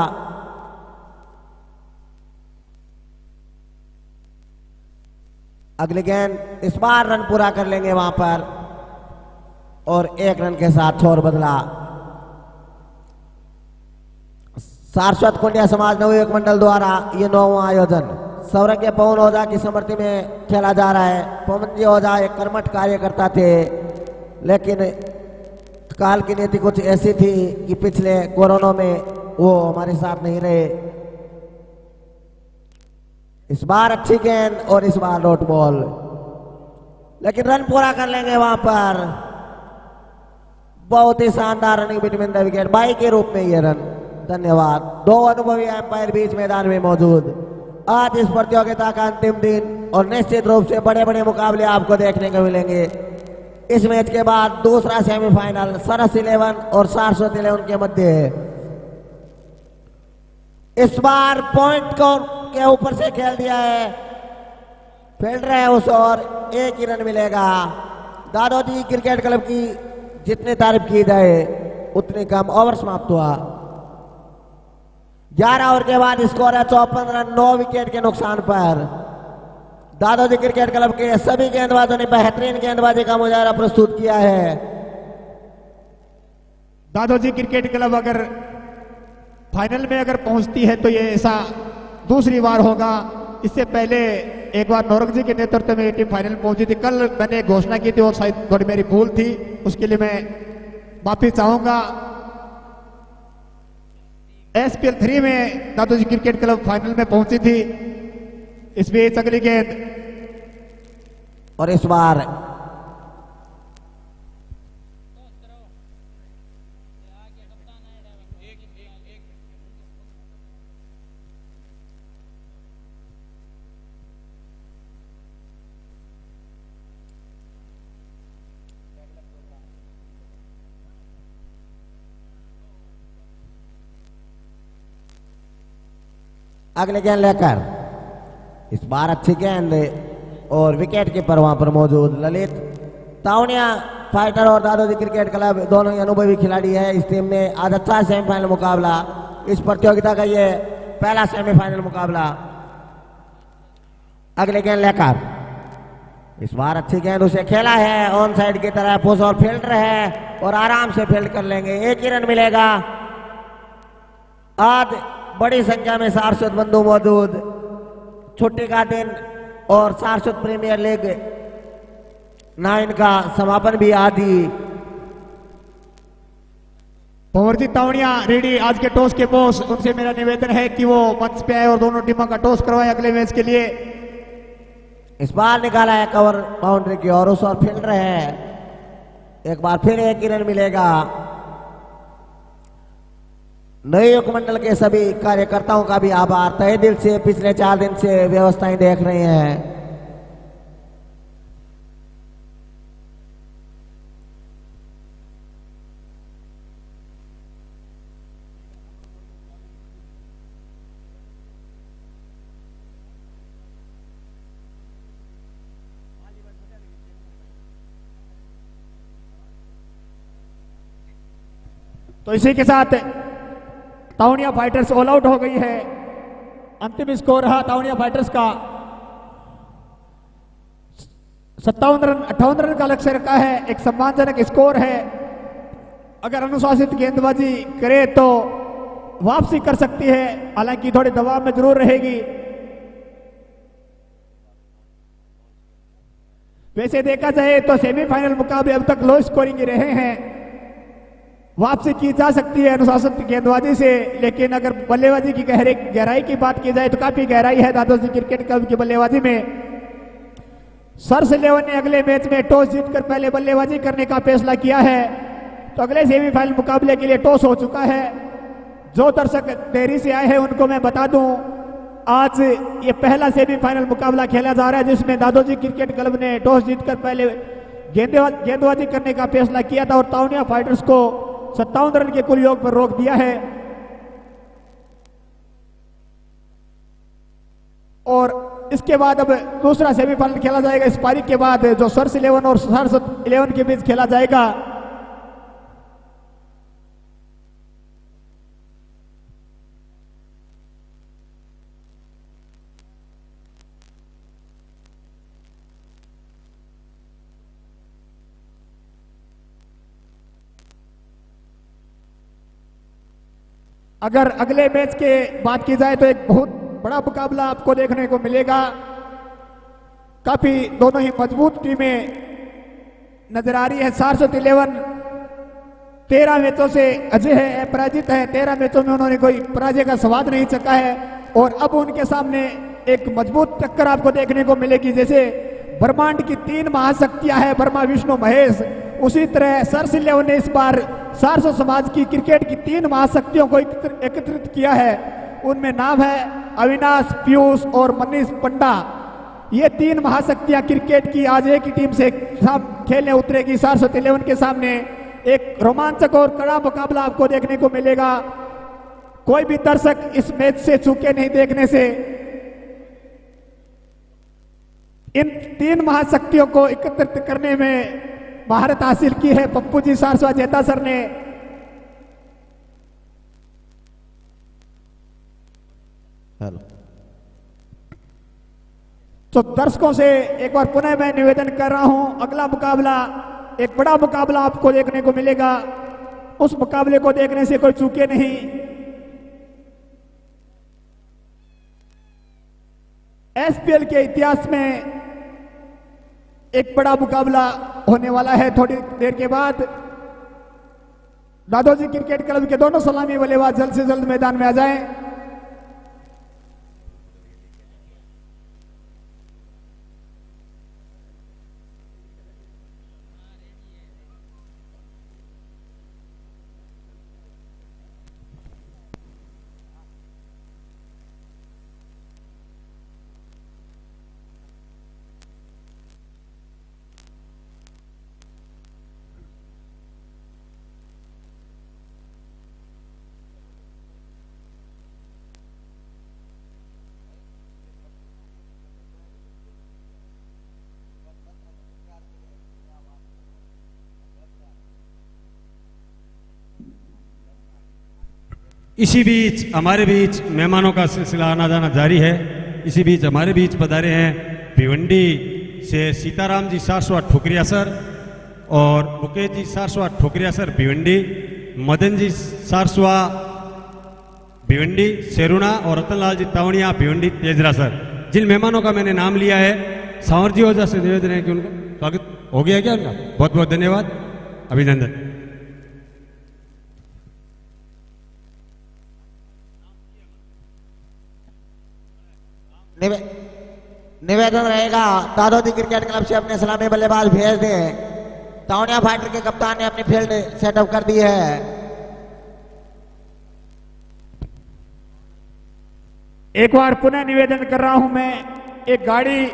अगली गेंद इस बार रन पूरा कर लेंगे वहां पर और 1 रन के साथ छोर बदला। सारस्वत कुंडिया समाज नवयुवक मंडल द्वारा ये 9वां आयोजन सौरज्ञ पवन ओझा की स्मृति में खेला जा रहा है। पवन जी ओझा एक कर्मठ कार्यकर्ता थे, लेकिन काल की नीति कुछ ऐसी थी कि पिछले कोरोना में वो हमारे साथ नहीं रहे। इस बार अच्छी गेंद और इस बार डॉट बॉल, लेकिन रन पूरा कर लेंगे वहां पर। बहुत ही शानदार running between the wicket, by के रूप में ये रन। धन्यवाद। 2 अनुभवी अंपायर बीच मैदान में मौजूद। आज इस प्रतियोगिता का अंतिम दिन और निश्चित रूप से बड़े बड़े मुकाबले आपको देखने को मिलेंगे। इस मैच के बाद दूसरा सेमीफाइनल सरस 11 और सारस्वत 11 के मध्य है। इस बार पॉइंट को के ऊपर से खेल दिया है, फील्डर है उस और 1 ही रन मिलेगा। दादोजी क्रिकेट क्लब की जितनी तारीफ की जाए उतनी कम। ओवर समाप्त हुआ। 11 ओवर के बाद स्कोर है 54 रन 9 विकेट के नुकसान पर। दादोजी क्रिकेट क्लब के सभी गेंदबाजों ने बेहतरीन गेंदबाजी का मुजाहरा प्रस्तुत किया है। दादोजी क्रिकेट क्लब अगर फाइनल में अगर पहुंचती है तो ये ऐसा दूसरी बार होगा। इससे पहले एक बार नौरंग जी के नेतृत्व में ये टीम फाइनल पहुंची थी। कल मैंने घोषणा की थी और शायद थोड़ी मेरी भूल थी, उसके लिए मैं माफी चाहूंगा। SPL 3 में दादोजी क्रिकेट क्लब फाइनल में पहुंची थी। इस बीच अगली गेंद और इस बार अगले गेंद लेकर इस बार अच्छी गेंद और विकेट कीपर वहां पर मौजूद ललित तावनिया फाइटर और दादोजी क्रिकेट क्लब दोनों ही अनुभवी खिलाड़ी है। इस टीम में आज अच्छा सेमीफाइनल मुकाबला, इस प्रतियोगिता का ये पहला सेमीफाइनल मुकाबला। अगले गेंद लेकर इस बार अच्छी गेंद उसे खेला है ऑन साइड की तरफ, पुश और फील्डर है और आराम से फील्ड कर लेंगे। 1 ही रन मिलेगा। आज बड़ी संख्या में सारस्वत बंधु मौजूद। छुट्टी का दिन और सारस्वत प्रीमियर लीग 9 का समापन भी आदि। पवरजीत तावड़िया रेडी आज के टॉस के बॉस, उनसे मेरा निवेदन है कि वो मंच पे आए और दोनों टीमों का टॉस करवाए अगले मैच के लिए। इस बार निकाला है कवर बाउंड्री की और उस और फील्डर है। एक बार फिर 1 ही रन मिलेगा। नवयुवक मंडल के सभी कार्यकर्ताओं का भी आभार, तहे दिल से पिछले 4 दिन से व्यवस्थाएं देख रहे हैं। तो इसी के साथ तावनिया फाइटर्स ऑल आउट हो गई है। अंतिम स्कोर रहा तावनिया फाइटर्स का 57 रन 58 रन का लक्ष्य रखा है। एक सम्मानजनक स्कोर है। अगर अनुशासित गेंदबाजी करे तो वापसी कर सकती है, हालांकि थोड़े दबाव में जरूर रहेगी। वैसे देखा जाए तो सेमीफाइनल मुकाबले अब तक लो स्कोरिंग रहे हैं। वापसी की जा सकती है अनुशासित गेंदबाजी से, लेकिन अगर बल्लेबाजी की गहराई की बात की जाए तो काफी गहराई है दादोजी क्रिकेट क्लब की बल्लेबाजी में। सर्स 11 ने अगले मैच में टॉस जीतकर पहले बल्लेबाजी करने का फैसला किया है, तो अगले सेमीफाइनल मुकाबले के लिए टॉस हो चुका है। जो दर्शक देरी से आए हैं उनको मैं बता दूं, आज ये पहला सेमीफाइनल मुकाबला खेला जा रहा है जिसमें दादोजी क्रिकेट क्लब ने टॉस जीतकर पहले गेंदबाजी करने का फैसला किया था और तावनिया फाइटर्स को 57 रन के कुल योग पर रोक दिया है। और इसके बाद अब दूसरा सेमीफाइनल खेला जाएगा इस पारी के बाद, जो सर्स 11 और सारस्वत 11 के बीच खेला जाएगा। अगर अगले मैच के बात की जाए तो एक बहुत बड़ा मुकाबला आपको देखने को मिलेगा। काफी दोनों ही मजबूत टीमें नजर आ रही है। सारस्वत 11 13 मैचों से अजय है, अपराजित है। 13 मैचों में उन्होंने कोई पराजय का स्वाद नहीं चखा है और अब उनके सामने एक मजबूत टक्कर आपको देखने को मिलेगी। जैसे ब्रह्मांड की 3 महाशक्तियां हैं, ब्रह्मा विष्णु महेश, उसी तरह सर्स 11 ने इस बार सारस्वत समाज की क्रिकेट की 3 महाशक्तियों को एकत्रित किया है। उनमें नाम है अविनाश, पीयूष और मनीष पंडा। ये 3 महाशक्तियां क्रिकेट की आज एक ही टीम से खेलने उतरेगी। सारस्वत 11 के सामने एक रोमांचक और कड़ा मुकाबला आपको देखने को मिलेगा। कोई भी दर्शक इस मैच से चूके नहीं देखने से। इन 3 महाशक्तियों को एकत्रित करने में महारत हासिल की है पप्पू जी सारस्वत जेता सर ने। हेलो। तो दर्शकों से एक बार पुनः मैं निवेदन कर रहा हूं, अगला मुकाबला एक बड़ा मुकाबला आपको देखने को मिलेगा। उस मुकाबले को देखने से कोई चूके नहीं। एसपीएल के इतिहास में एक बड़ा मुकाबला होने वाला है थोड़ी देर के बाद। दादोजी क्रिकेट क्लब के दोनों सलामी बल्लेबाज जल्द से जल्द मैदान में आ जाएं। इसी बीच हमारे बीच मेहमानों का सिलसिला आना जाना जारी है। इसी बीच हमारे बीच पधारे हैं भिवंडी से सीताराम जी सारस्वत ठुकरिया सर और मुकेश जी सारस्वत ठुकरिया सर भिवंडी, मदन जी सारस्वा भिवंडी सेरुणा और रतनलाल जी तावड़िया भिवंडी तेजरा सर। जिन मेहमानों का मैंने नाम लिया है, सांवर जी ओझा से निवेदन है कि उनको स्वागत हो गया क्या उनका? बहुत बहुत धन्यवाद, अभिनंदन। निवेदन रहेगा दादोजी क्रिकेट क्लब से अपने सलामी बल्लेबाज भेज दें। तावड़िया फाइटर के कप्तान ने अपनी फील्ड सेटअप कर दी है। एक बार पुनः निवेदन कर रहा हूं मैं, एक गाड़ी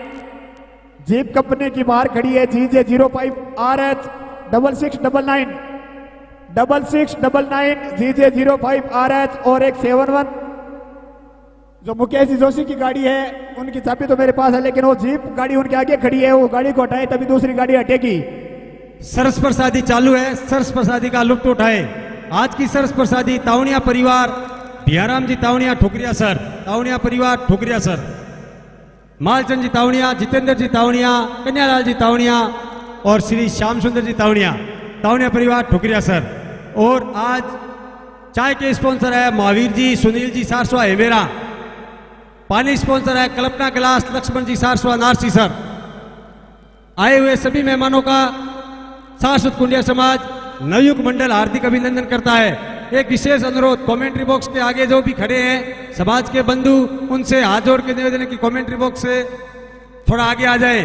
जीप कंपनी की बाहर खड़ी है, GJ 05 RH 6699 GJ 05 RH और एक 71 जो मुकेश जोशी की गाड़ी है। उनकी चाबी तो मेरे पास है, लेकिन वो जीप गाड़ी उनके आगे खड़ी है। वो गाड़ी को हटाए तभी दूसरी गाड़ी हटेगी। सरस प्रसादी चालू है, सरस प्रसादी का लुत्फ उठाए। आज की सरस प्रसादी तावड़िया परिवार, बिहाराम जी तावड़िया ठुकरिया सर, तावड़िया परिवार ठुकरिया सर, मालचंद जी तावड़िया, जितेंद्र जी तावड़िया, कन्यालाल जी तावड़िया और श्री श्याम सुंदर जी तावड़िया, तावड़िया परिवार ठुकरिया सर। और आज चाय के स्पॉन्सर है महावीर जी, सुनील जी सारस्वा हेमेरा। पानी स्पॉन्सर है कल्पना गिलास, लक्ष्मण जी सारस्वा नारसी सर। आए हुए सभी मेहमानों का सारस्वत कुंडिया समाज नवयुग मंडल हार्दिक अभिनंदन करता है। एक विशेष अनुरोध, कमेंट्री बॉक्स के आगे जो भी खड़े हैं समाज के बंधु, उनसे हाथ जोड़ के निवेदन है कि कमेंट्री बॉक्स से थोड़ा आगे आ जाए।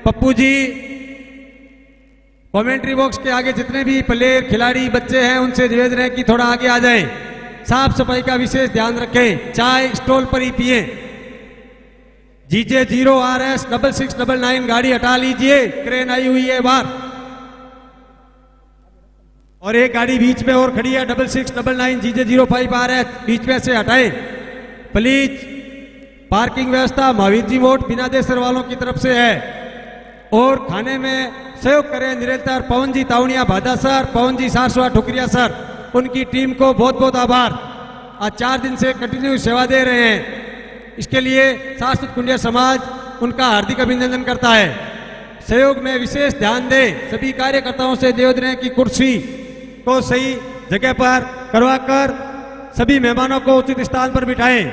पप्पू जी, कमेंट्री बॉक्स के आगे जितने भी प्लेयर खिलाड़ी बच्चे हैं उनसे निवेदन है कि थोड़ा आगे आ जाए। साफ सफाई का विशेष ध्यान रखें, चाय स्टॉल पर ही पिए। GJ 0RS 6699 गाड़ी हटा लीजिए, क्रेन आई हुई है बाहर। और एक गाड़ी बीच में और खड़ी है 6699 GJ 05 RS, बीच में से हटाएं प्लीज। पार्किंग व्यवस्था महावीर जी मोड़ बिना देसर वालों की तरफ से है। और खाने में सहयोग करें निरंतर पवन जी तावड़िया भादा सर, पवन जी सारस्वा ठुकरिया सर, उनकी टीम को बहुत बहुत आभार। आज 4 दिन से कंटिन्यू सेवा दे रहे हैं, इसके लिए सारस्वत कुंडिया समाज उनका हार्दिक अभिनंदन करता है। सहयोग में विशेष ध्यान दें, सभी कार्यकर्ताओं से निवेदन है कि कुर्सी को सही जगह पर करवाकर सभी मेहमानों को उचित स्थान पर बिठाएं।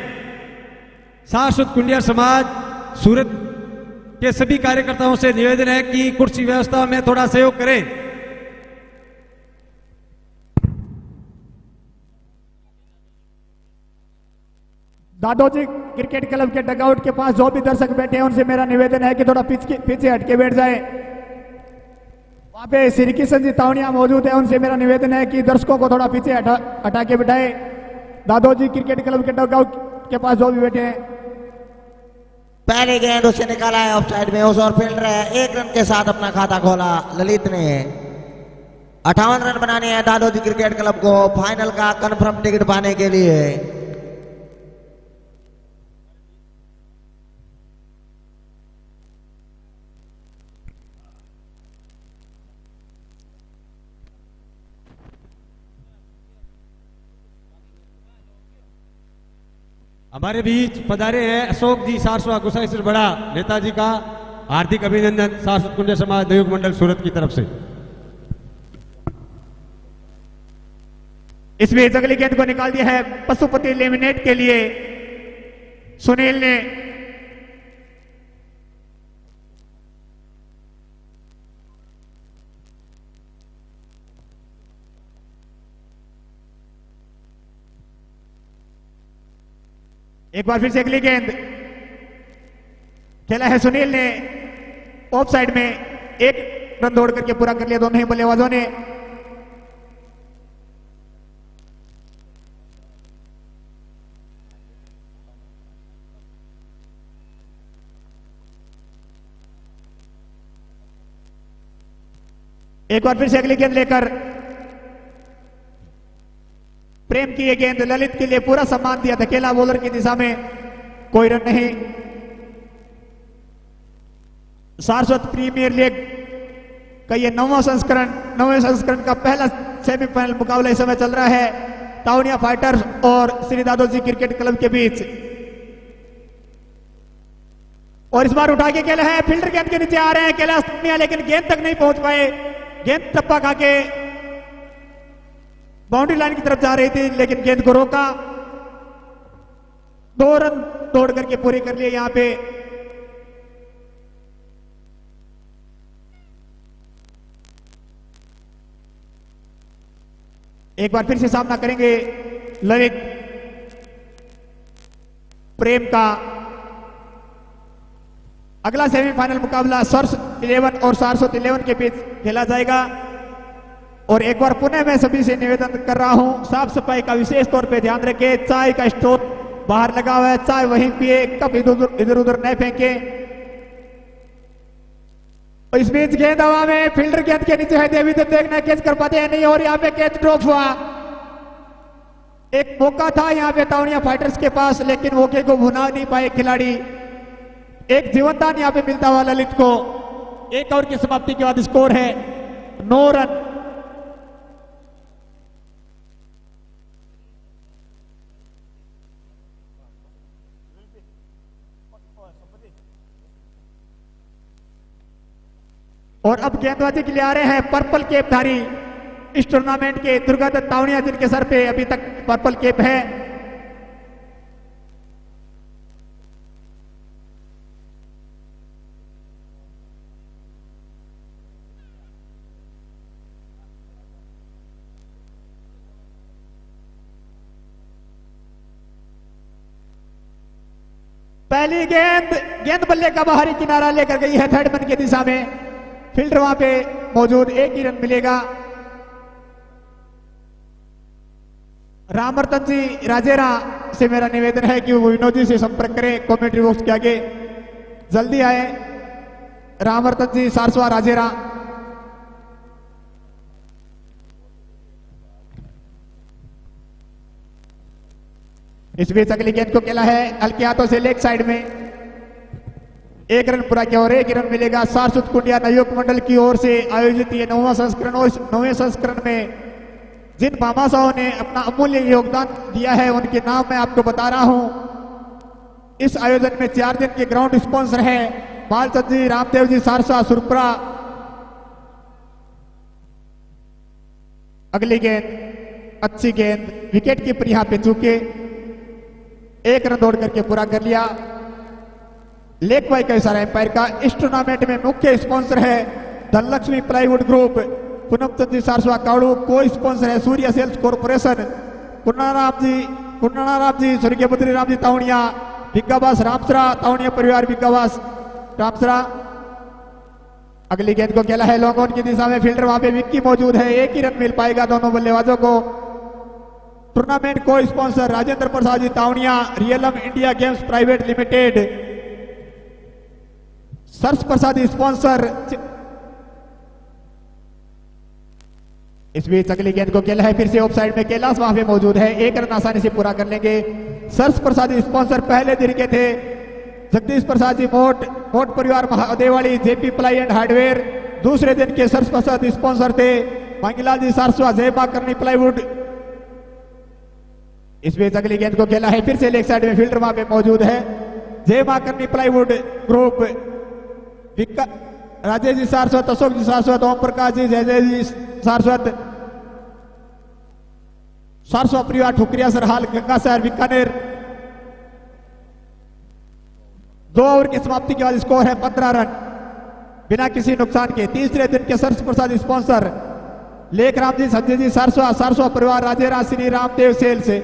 सारस्वत कुंडिया समाज सूरत के सभी कार्यकर्ताओं से निवेदन है कि कुर्सी व्यवस्था में थोड़ा सहयोग करें। दादोजी क्रिकेट क्लब के डगआउट के पास जो भी दर्शक बैठे हैं उनसे मेरा निवेदन है कि थोड़ा पीछे हटके बैठ जाए। वहां पे श्री किशन जी तावड़िया मौजूद है, उनसे मेरा निवेदन है कि दर्शकों को थोड़ा पीछे हटा के बिठाए। दादोजी क्रिकेट क्लब के डगआउट के पास जो भी बैठे हैं। पहले गेंद उसे निकाला है ऑफ साइड में, उस और फील्डर है 1 रन के साथ अपना खाता खोला ललित ने। 58 रन बनाने हैं दादोजी क्रिकेट क्लब को फाइनल का कंफर्म टिकट पाने के लिए। हमारे बीच पधारे हैं अशोक जी सारस्वा गुसाई से बड़ा नेताजी का हार्दिक अभिनंदन सारस्वत कुंडिया समाज योग मंडल सूरत की तरफ से। इसमें अगली गेंद को निकाल दिया है पशुपति लेमिनेट के लिए सुनील ने। एक बार फिर से अगली गेंद खेला है सुनील ने ऑफ साइड में, 1 रन दौड़ करके पूरा कर लिया दोनों ही बल्लेबाजों ने। एक बार फिर से अगली गेंद लेकर प्रेम की ये गेंद ललित के लिए पूरा सम्मान दिया, धकेला बॉलर की दिशा में, कोई रन नहीं। सारस्वत प्रीमियर लीग का ये 9वां संस्करण का पहला सेमीफाइनल मुकाबला इस समय चल रहा है तावड़िया फाइटर्स और श्री दादोजी क्रिकेट क्लब के बीच। और इस बार उठा के खेला है, फील्डर गेंद के नीचे आ रहे हैं कैलाश तावड़िया, लेकिन गेंद तक नहीं पहुंच पाए। गेंद टप्पा खा के बाउंड्री लाइन की तरफ जा रही थी, लेकिन गेंद को रोका। 2 रन तोड़ करके पूरे कर लिए यहां पे। एक बार फिर से सामना करेंगे ललित प्रेम का। अगला सेमीफाइनल मुकाबला सरस्वत 11 और सारस्वत 11 के बीच खेला जाएगा। और एक बार पुनः मैं सभी से निवेदन कर रहा हूं, साफ सफाई का विशेष तौर पे ध्यान रखें। चाय का स्टोर बाहर लगा हुआ है, चाय वहीं पिए, कप इधर उधर न फेंके। और इस बीच गेंद हवा में, फील्डर गेंद के नीचे है, देवी तो देखना कैच कर पाते हैं नहीं, और यहाँ पे कैच ड्रॉप हुआ। एक मौका था यहाँ पे तावड़िया फाइटर्स के पास, लेकिन मौके को भुना नहीं पाए खिलाड़ी। एक जीवनदान यहाँ पे मिलता हुआ ललित को। 1 ओवर की समाप्ति के बाद स्कोर है 9 रन। और अब गेंदबाजी के लिए आ रहे हैं पर्पल कैपधारी इस टूर्नामेंट के दुर्गादत्त तावड़िया, जिनके सर पे अभी तक पर्पल कैप है। पहली गेंद बल्ले का बाहरी किनारा लेकर गई है थर्ड मैन की दिशा में। फील्डर वहां पे मौजूद, 1 ही रन मिलेगा। रामरतन जी राजेरा से मेरा निवेदन है कि वो विनोद जी से संपर्क करें, कमेंट्री बॉक्स के आगे जल्दी आए। रामरतन जी सारस्वा राजेरा। इस बीच अगली गेंद को खेला है हल्के हाथों से लेग साइड में, 1 रन पूरा किया और 1 रन मिलेगा। सारस्वत कुंडिया नवयुवक मंडल की ओर से आयोजित ये 9वां संस्करण और इस 9वें संस्करण में जिन भामाशाहों ने अपना अमूल्य योगदान दिया है उनके नाम मैं आपको बता रहा हूं। इस आयोजन में 4 दिन के ग्राउंड स्पॉन्सर है बालचंद जी, रामदेव जी, सारसा, सुरपुरा। अगली गेंद अच्छी गेंद, विकेट कीपर यहां पे चूके, 1 रन दौड़ करके पूरा कर लिया। लेग बाई का इशारा एम्पायर का। इस टूर्नामेंट में मुख्य स्पॉन्सर है धनलक्ष्मी प्लाईवुड ग्रुप, पूनम चंद जी सारस्वा काड़ू। को स्पॉन्सर है सूर्य सेल्स कॉर्पोरेशन, कुन्नाराम जी, स्वर्गीय बद्री राम जी तावड़िया, भिग्गावास रामसरा, तावड़िया परिवार भिग्गावास रामसरा। अगली गेंद को खेला है लॉन्ग ऑन की दिशा में, फील्डर वहां पे विक्की मौजूद है, 1 ही रन मिल पाएगा दोनों बल्लेबाजों को। टूर्नामेंट को sponsor Rajendra Prasad ji Tawadia, Realme India games private limited, सर्स प्रसाद स्पॉन्सर। इस बीच अगली गेंद को खेला है फिर से ऑफ साइड में, कैलाश वहां पे मौजूद है, 1 रन आसानी से पूरा कर लेंगे। सर्स प्रसाद स्पॉन्सर पहले दिन के थे जगदीश प्रसाद जी मोट परिवार महादेवाड़ी, जेपी प्लाई एंड हार्डवेयर। दूसरे दिन के सर्स प्रसाद स्पॉन्सर थे मंगीलाल जी सारस्वा, जय मां करनी प्लाईवुड। इस बीच अगली गेंद को खेला है फिर से लेग साइड में, फील्डर वहां पे मौजूद है जय मां करनी प्लाईवुड ग्रुप, राजेश जी सारस्वत, अशोक जी सारस्वत, ओम प्रकाश जी, जय जय जी सारस्वत, सारस्वा परिवार ठुकरिया सरहाल, गंगा शहर बीकानेर। 2 ओवर की समाप्ति के बाद स्कोर है 15 रन बिना किसी नुकसान के। तीसरे दिन के सर्स प्रसाद स्पॉन्सर लेख राम जी, संजय जी सारस्वा परिवार, राजेरा श्री रामदेव सेल से।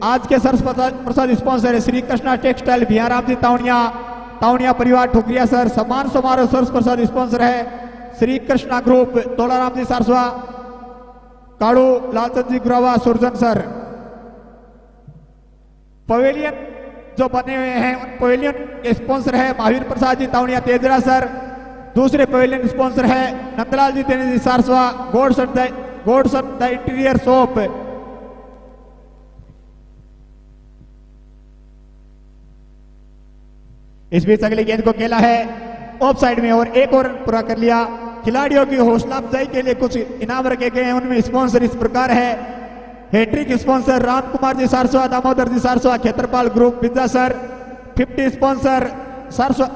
आज के सर्स प्रसाद स्पॉन्सर है श्री कृष्णा टेक्सटाइल, भियाराम जी तावड़िया परिवार ठुकरिया सर। सम्मान समारोह सर्स प्रसाद स्पॉन्सर है श्री कृष्णा ग्रुप, तोलाराम जी सारस्वा काड़ू, लालचंद जी गुरावा, सुरजन सर। पवेलियन जो बने हुए हैं उन पवेलियन के स्पॉन्सर है महावीर प्रसाद जी तावड़िया तेजरा सर। दूसरे पवेलियन स्पॉन्सर है नंदलाल जी तेजी जी Saraswa, godson the interior shop. इस बीच अगली गेंद को खेला है ऑफ साइड में और 1 और पूरा कर लिया। खिलाड़ियों की हौसला अफजाई के लिए कुछ इनाम रखे गए हैं, उनमें स्पॉन्सर इस प्रकार है। हैट्रिक स्पॉन्सर राम कुमार जी सारस्वा, दामोदर जी सारस्वा, खेत्रपाल ग्रुप विद्या सर। 50 स्पॉन्सर सारस्वा।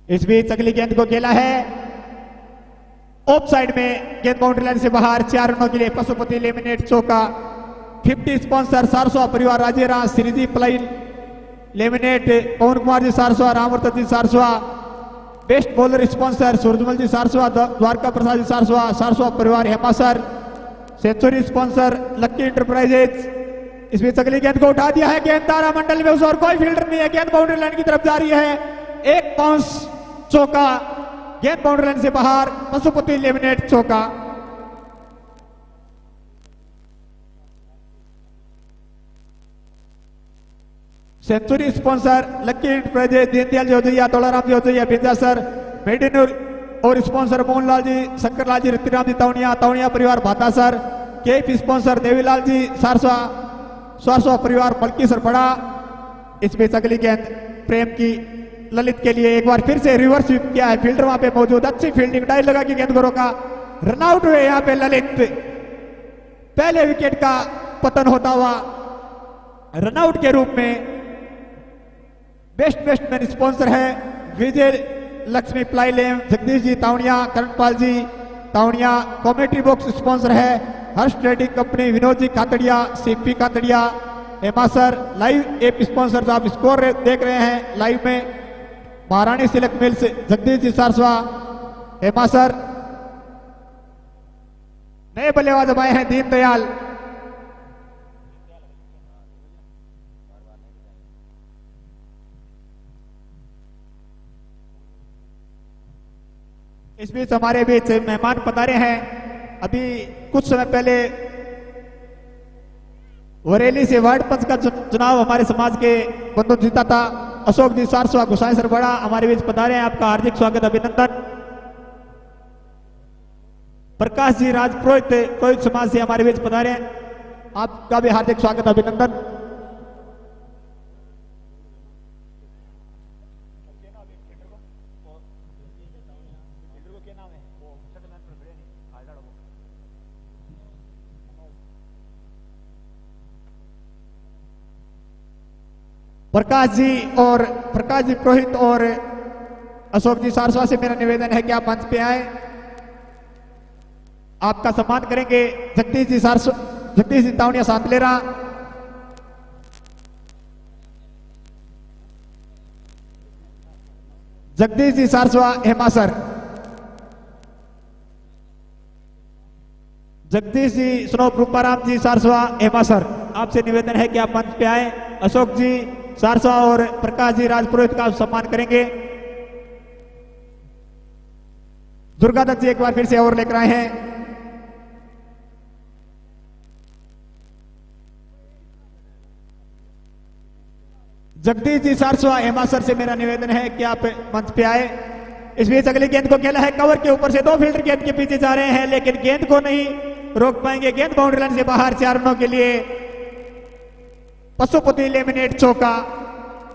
इस बीच अगली गेंद को खेला है ऑफ साइड में, गेंद बाउंड्री लाइन से बाहर, 4 रनों के लिए पशुपति लेमिनेट चौका। 50 स्पॉन्सर सारस्वा परिवार, राजेरा श्रीजी प्लाई लेमिनेट, पवन कुमार जी सारस्वा, रामवर्तन जी Saraswa. Best bowler sponsor Surajmal ji Saraswa, Dwarka Prasad ji Saraswa परिवार, हेमा सर। सेंचुरी स्पॉन्सर लक्की इंटरप्राइजेज। इस बीच अगली गेंद को उठा दिया है, गेंद तारा मंडल में, उस और कोई फील्डर नहीं है, गेंद बाउंड्री लाइन की तरफ जा रही है। 1 बाउंस चौका, गेंद बाउंड्री लाइन से बाहर, पशुपति लेमिनेट चौका। सेंचुरी स्पॉन्सर लक्की इंटरप्राइजेज, दीनदयाल जी होजैया, तोलाराम जी होजैया, विद्या सर, मेडिनूर और स्पॉन्सर मोहनलाल जी, शंकरलाल जी, रतिराम जी तावड़िया परिवार भाता sir. Cap sponsor Devilal ji Saraswa परिवार मलकी सर बड़ा। इस बीच अगली गेंद प्रेम की ललित के लिए एक बार फिर से रिवर्स स्वीप किया है, फील्डर वहां पे मौजूद, अच्छी फील्डिंग, डाई लगा के गेंद को रोका, रनआउट हुए यहाँ पे ललित। पहले विकेट का पतन होता हुआ रनआउट के रूप में। बेस्ट बैट्समैन स्पॉन्सर है Vijay Laxmi ply lam, Jagdish ji Tawadia, Karanpal ji Tawadia. Commentary box sponsor है Harsh trading company, Vinod ji Katadia, CP Katadia, Hema sir. Live app sponsor आप स्कोर देख रहे हैं लाइव में, Maharani silk mills, Jagdish ji Saraswa, Hema sir. नए बल्लेबाज अब आए हैं दीनदयाल। इस बीच हमारे बीच मेहमान पधारे हैं। अभी कुछ समय पहले वरेली से वार्ड पंच का चुनाव हमारे समाज के बंधु जीता था। अशोक जी सारस्वा, गुसाई सर बड़ा हमारे बीच पधारे हैं, आपका हार्दिक स्वागत, अभिनंदन। प्रकाश जी राजपुरोहित पुरोहित समाज से हमारे बीच पधारे हैं, आपका भी हार्दिक स्वागत अभिनंदन। प्रकाश जी पुरोहित और अशोक जी सारस्वत से मेरा निवेदन है कि आप मंच पे आए, आपका सम्मान करेंगे। जगदीश जी तावड़िया सांतलेरा, जगदीश जी सारस्वा हेमासर, जगदीश जी स्नोप रूपाराम जी सारस्वा हेमासर, आपसे निवेदन है कि आप मंच पे आए। अशोक जी सारस्वा और प्रकाश जी राजपुरोहित का सम्मान करेंगे। दुर्गा दत्त जी एक बार फिर से और लेकर आए हैं। जगदीश जी सारस्वा हेमासर से मेरा निवेदन है कि आप मंच पे आए। इस बीच अगली गेंद को खेला है कवर के ऊपर से, 2 फील्डर गेंद के पीछे जा रहे हैं लेकिन गेंद को नहीं रोक पाएंगे। गेंद बाउंड्री लाइन से बाहर, 4 रनों के लिए पशुपति लेमिनेट चौका।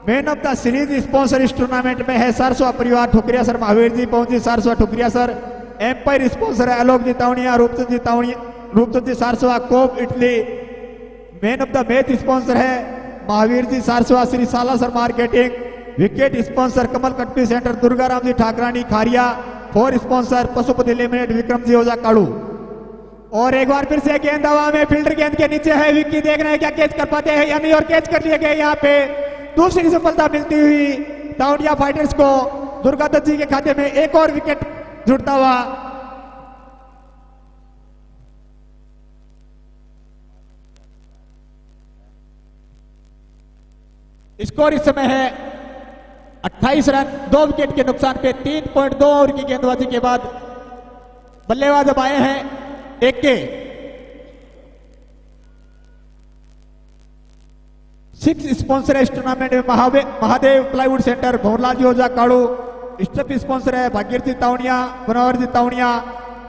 Man of the series sponsor इस टूर्नामेंट में है सारस्वा परिवार ठुकरिया सर, महावीर जी पहुंची Saraswa Thukriya sir. Umpire sponsor है आलोक जी तावड़िया, रूपचंद जी सारस्वा कोप इटली। Man of the match sponsor है महावीर जी सारस्वा, श्री साला sir marketing. Wicket sponsor Kamal cut piece centre, Durgaram ji Thakrani Khariya. 4 sponsor Pashupati limited, Vikram ji Ojha Kadu. और एक बार फिर से गेंद हवा में, फील्डर गेंद के नीचे है। विक्की देख रहे हैं क्या कैच कर पाते हैं या नहीं, और कैच कर लिए गए। यहाँ पे दूसरी सफलता मिलती हुई तावड़िया फाइटर्स को। दुर्गा दत्त जी के खाते में एक और विकेट जुड़ता हुआ। स्कोर इस समय है 28 रन, 2 विकेट के नुकसान पे। 3.2 ओवर की गेंदबाजी के बाद बल्लेबाज अब आए हैं एक के। 6 स्पॉन्सर है इस टूर्नामेंट में महादेव प्लाईवुड सेंटर, भंवरलाल जी ओझा काड़ू। स्टेप स्पॉन्सर है भागीरथी तावड़िया, बनोहर जी तावड़िया,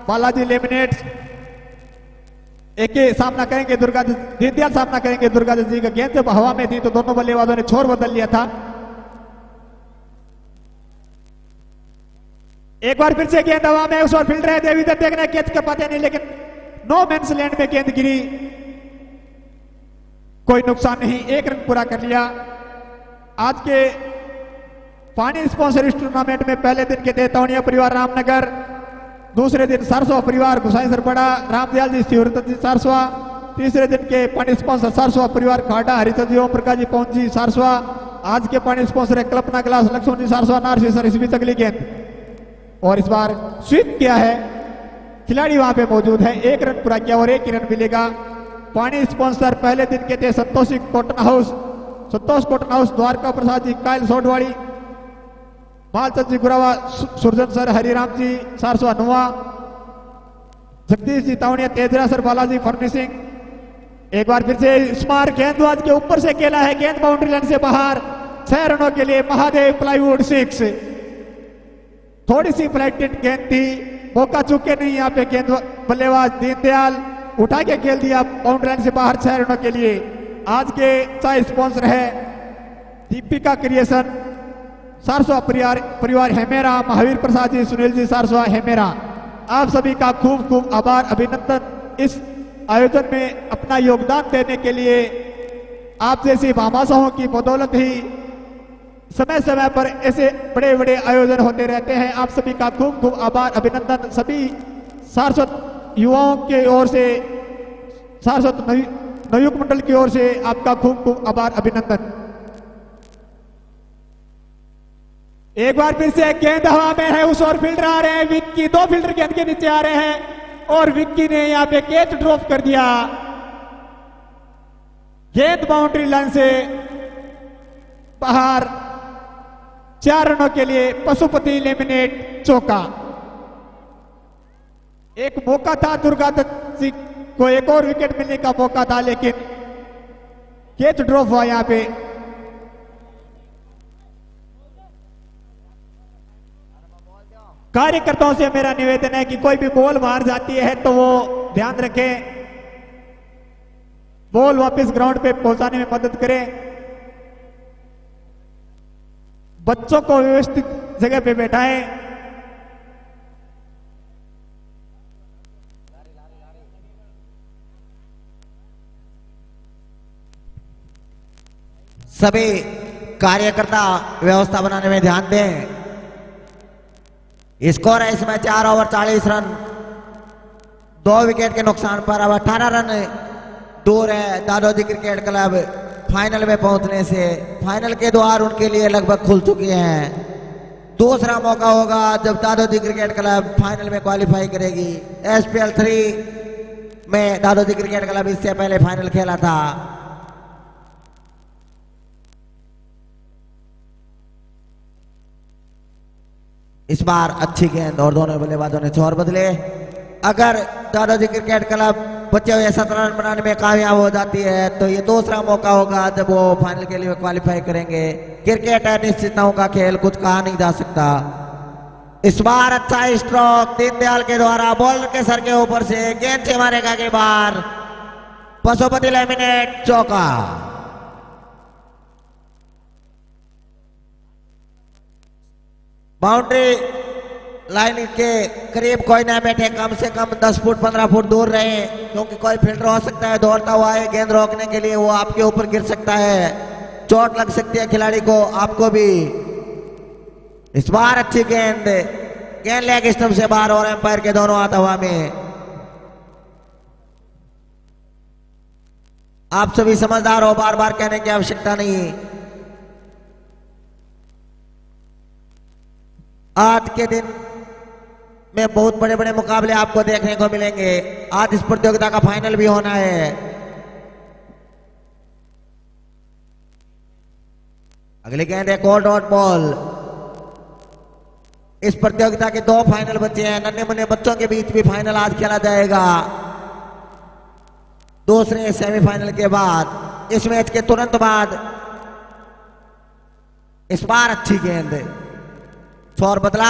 बालाजी लेमिनेट्स। एक के सामना करेंगे दीनदयाल सामना करेंगे दुर्गा दत्त जी का। गेंद जब हवा में थी तो दोनों बल्लेबाजों ने छोर बदल लिया था। एक बार फिर से गेंद हवा में, उस और फील्डर है देवी दत्त देखना कैच कर पाते नहीं, लेकिन नो मैंस लैंड में गेंद गिरी। कोई नुकसान नहीं, 1 रन पूरा कर लिया। आज के पानी स्पॉन्सर इस टूर्नामेंट में पहले दिन के थे तावड़िया परिवार रामनगर, दूसरे दिन सारस्वा परिवार गुसाई सरपड़ा, रामदयाल जी शिवरतन जी सारस्वा। तीसरे दिन के पानी स्पॉन्सर सारस्वा परिवार खाड़ा, हरिचंद जी, ओम प्रकाश जी पवन जी सारस्वा। आज के पानी स्पॉन्सर है कल्पना क्लास, लक्ष्मण जी सारस्वा, नारसी सर। इस बीच अगली गेंद, और इस बार स्वीप किया है, खिलाड़ी वहां पे मौजूद है। 1 रन पूरा किया और 1 ही रन मिलेगा। पानी स्पॉन्सर पहले दिन के थे संतोष कॉटन हाउस, द्वारका प्रसाद जी कायल सोडवाड़ी, बालचंद जी गुरावा, सुरजन सर, हरिराम जी सारस्वा नुआ, जगदीश जी तावड़िया तेजरा सर, बालाजी फर्निशिंग। एक बार फिर से स्मार गेंदबाज के ऊपर से खेला है, गेंद बाउंड्री लाइन से बाहर। 6 रनों के लिए महादेव प्लाईवुड 6। थोड़ी सी फ्लाइटेड गेंद थी, मौका चुके नहीं यहाँ पे गेंद बल्लेबाज दीनदयाल, उठा के खेल दिया बाउंड्री लाइन से बाहर 6 रनों के लिए। आज के 4 स्पॉन्सर है दीपिका क्रिएशन, सारस्वा परिवार हेमेरा, महावीर प्रसाद जी, सुनील जी सारस्वा हेमेरा। आप सभी का खूब खूब आभार अभिनंदन इस आयोजन में अपना योगदान देने के लिए। आप जैसी भामाशाहों की बदौलत ही समय समय पर ऐसे बड़े बड़े आयोजन होते रहते हैं। आप सभी का खूब खूब आभार अभिनंदन। सभी सारस्वत युवाओं के ओर से, सारस्वत नवयुवक मंडल की ओर से आपका खूब खूब आभार अभिनंदन। एक बार फिर से गेंद हवा में है, उस और फील्डर आ रहे हैं। विक्की, 2 फील्डर गेंद के नीचे आ रहे हैं और विक्की ने यहाँ पे कैच ड्रॉप कर दिया। गेंद बाउंड्री लाइन से बाहर, 4 रनों के लिए पशुपति लेमिनेट चौका। एक मौका था दुर्गा दत्त सिंह को, एक और विकेट मिलने का मौका था, लेकिन कैच ड्रॉप हुआ यहाँ पे। कार्यकर्ताओं से मेरा निवेदन है कि कोई भी बॉल बाहर जाती है तो वो ध्यान रखें, बॉल वापस ग्राउंड पे पहुंचाने में मदद करें। बच्चों को व्यवस्थित जगह पे बैठाएं। सभी कार्यकर्ता व्यवस्था बनाने में ध्यान दें। स्कोर है इसमें 4 ओवर 40 रन, 2 विकेट के नुकसान पर अब 18 रन दूर है दादोजी क्रिकेट क्लब फाइनल में पहुंचने से। फाइनल के द्वार उनके लिए लगभग खुल चुके हैं। दूसरा मौका होगा जब दादोजी क्रिकेट क्लब फाइनल में क्वालिफाई करेगी। SPL 3 में दादोजी क्रिकेट क्लब इससे पहले फाइनल खेला था। इस बार अच्छी गेंद और दोनों बल्लेबाजों ने छोर बदले। अगर दादाजी क्रिकेट क्लब बचे हुए 17 रन बनाने में कामयाब हो जाती है तो ये दूसरा मौका होगा जब वो फाइनल के लिए क्वालिफाई करेंगे। क्रिकेट है निश्चितताओं का खेल, कुछ कहा नहीं जा सकता। इस बार अच्छा स्ट्रोक दीनदयाल के द्वारा बॉलर के सर के ऊपर से गेंद से मारेगा के बार पशुपति लेमिनेट चौका। बाउंड्री लाइन के करीब कोई ना बैठे, कम से कम 10 फुट 15 फुट दूर रहे, क्योंकि कोई फील्डर हो सकता है दौड़ता हुआ है गेंद रोकने के लिए, वो आपके ऊपर गिर सकता है, चोट लग सकती है खिलाड़ी को, आपको भी। इस बार अच्छी गेंद लेग स्टंप से बाहर और एम्पायर के दोनों हाथ हवा में। आप सभी समझदार हो, बार बार कहने की आवश्यकता नहीं। आज के दिन में बहुत बड़े बड़े मुकाबले आपको देखने को मिलेंगे। आज इस प्रतियोगिता का फाइनल भी होना है। अगली गेंद एक और डॉट बॉल। इस प्रतियोगिता के 2 फाइनल बचे हैं। नन्हे मुन्ने बच्चों के बीच भी फाइनल आज खेला जाएगा दूसरे सेमीफाइनल के बाद। इस मैच के तुरंत बाद इस बार अच्छी गेंद, छोर बदला।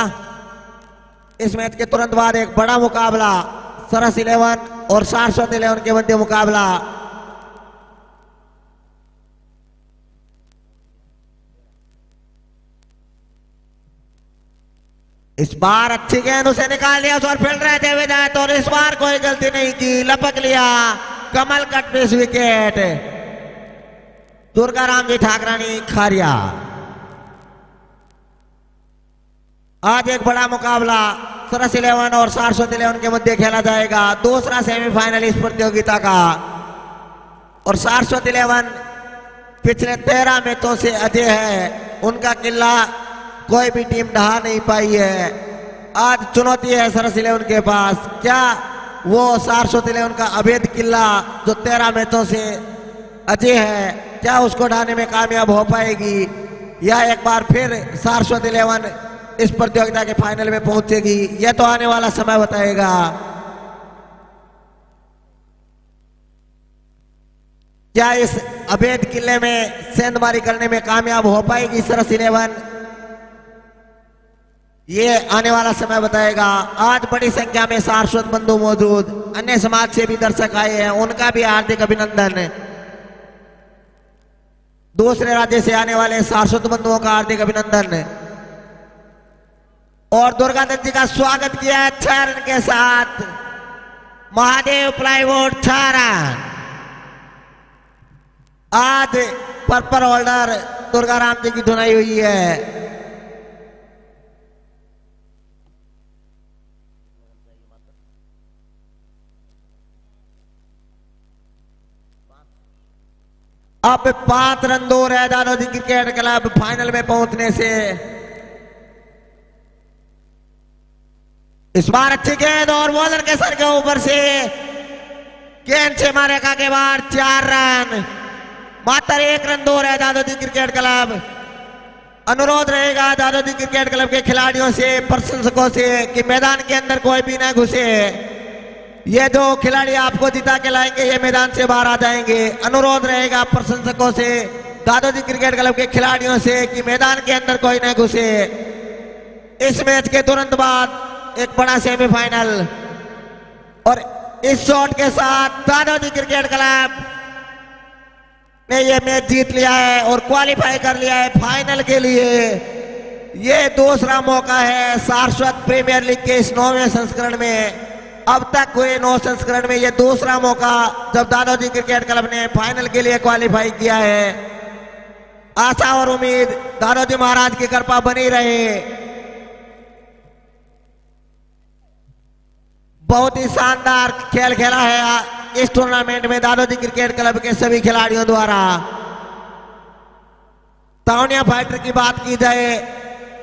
इस मैच के तुरंत बाद एक बड़ा मुकाबला सरस 11 और सारस्वत 11 के मध्य मुकाबला। इस बार अच्छी गेंद, उसे निकाल लिया और फील्ड रहते हुए जाए तो इस बार कोई गलती नहीं की, लपक लिया कमल कट पे विकेट। दुर्गा राम जी ठाकरानी खारिया। आज एक बड़ा मुकाबला सरस 11 और सारस्वत 11 के मध्य खेला जाएगा, दूसरा सेमीफाइनल इस प्रतियोगिता का। और सारस्वत 11 पिछले 13 मैचों से अजय है, उनका किला कोई भी टीम ढहा नहीं पाई है। आज चुनौती है सरस 11 के पास, क्या वो सारस्वत 11 का अभेद किला जो 13 मैचों से अजय है, क्या उसको ढहाने में कामयाब हो पाएगी, या एक बार फिर सारस्वत 11 इस प्रतियोगिता के फाइनल में पहुंचेगी? यह तो आने वाला समय बताएगा। क्या इस अभेद किले में सेंधमारी करने में कामयाब हो पाएगी सरस 11? ये आने वाला समय बताएगा। आज बड़ी संख्या में सारस्वत बंधु मौजूद, अन्य समाज से भी दर्शक आए हैं, उनका भी हार्दिक अभिनंदन। दूसरे राज्य से आने वाले सारस्वत बंधुओं का हार्दिक अभिनंदन। और दुर्गा दत्त जी का स्वागत किया है 6 रन के साथ। Mahadev plywood 6 run. आज पर्पल होल्डर दुर्गा राम जी की धुनाई हुई है। अब 5 रन दूर है दादोजी क्रिकेट क्लब फाइनल में पहुंचने से। इस बार अच्छी गेंद और बॉलर के सर के ऊपर से गेंद से मारेगा के बाद 4 रन। मात्र 1 रन दूर है दादोजी क्रिकेट क्लब। अनुरोध रहेगा दादोजी क्रिकेट क्लब के खिलाड़ियों से, प्रशंसकों से कि मैदान के अंदर कोई भी ना घुसे। ये जो खिलाड़ी आपको जिता के लाएंगे ये मैदान से बाहर आ जाएंगे। अनुरोध रहेगा प्रशंसकों से, दादोजी क्रिकेट क्लब के खिलाड़ियों से कि मैदान के अंदर कोई ना घुसे। इस मैच के तुरंत बाद एक बड़ा सेमीफाइनल, और इस शॉट के साथ दादोजी क्रिकेट क्लब ने ये मैच जीत लिया है और क्वालिफाई कर लिया है फाइनल के लिए। ये दूसरा मौका है सारस्वत प्रीमियर लीग के इस 9वें संस्करण में। अब तक हुए 9 संस्करण में ये दूसरा मौका जब दादोजी क्रिकेट क्लब ने फाइनल के लिए क्वालिफाई किया है। आशा और उम्मीद दादोजी महाराज की कृपा बनी रहे। बहुत ही शानदार खेल खेला है इस टूर्नामेंट में दादोजी क्रिकेट क्लब के सभी खिलाड़ियों द्वारा। तावनिया फाइटर की बात की जाए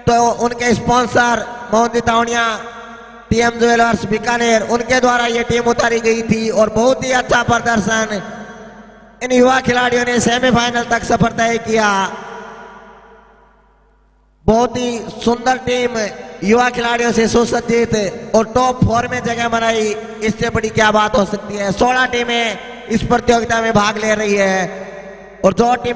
तो उनके sponsor Mohan Tawaniya, TM jewellers Bikaner, उनके द्वारा ये टीम उतारी गई थी और बहुत ही अच्छा प्रदर्शन इन युवा खिलाड़ियों ने सेमीफाइनल तक सफर तय किया। बहुत ही सुंदर टीम युवा खिलाड़ियों से सुसज्जित और टॉप 4 में जगह बनाई। इससे बड़ी क्या बात हो सकती है। 16 टीमें इस प्रतियोगिता में भाग ले रही है और जो टीम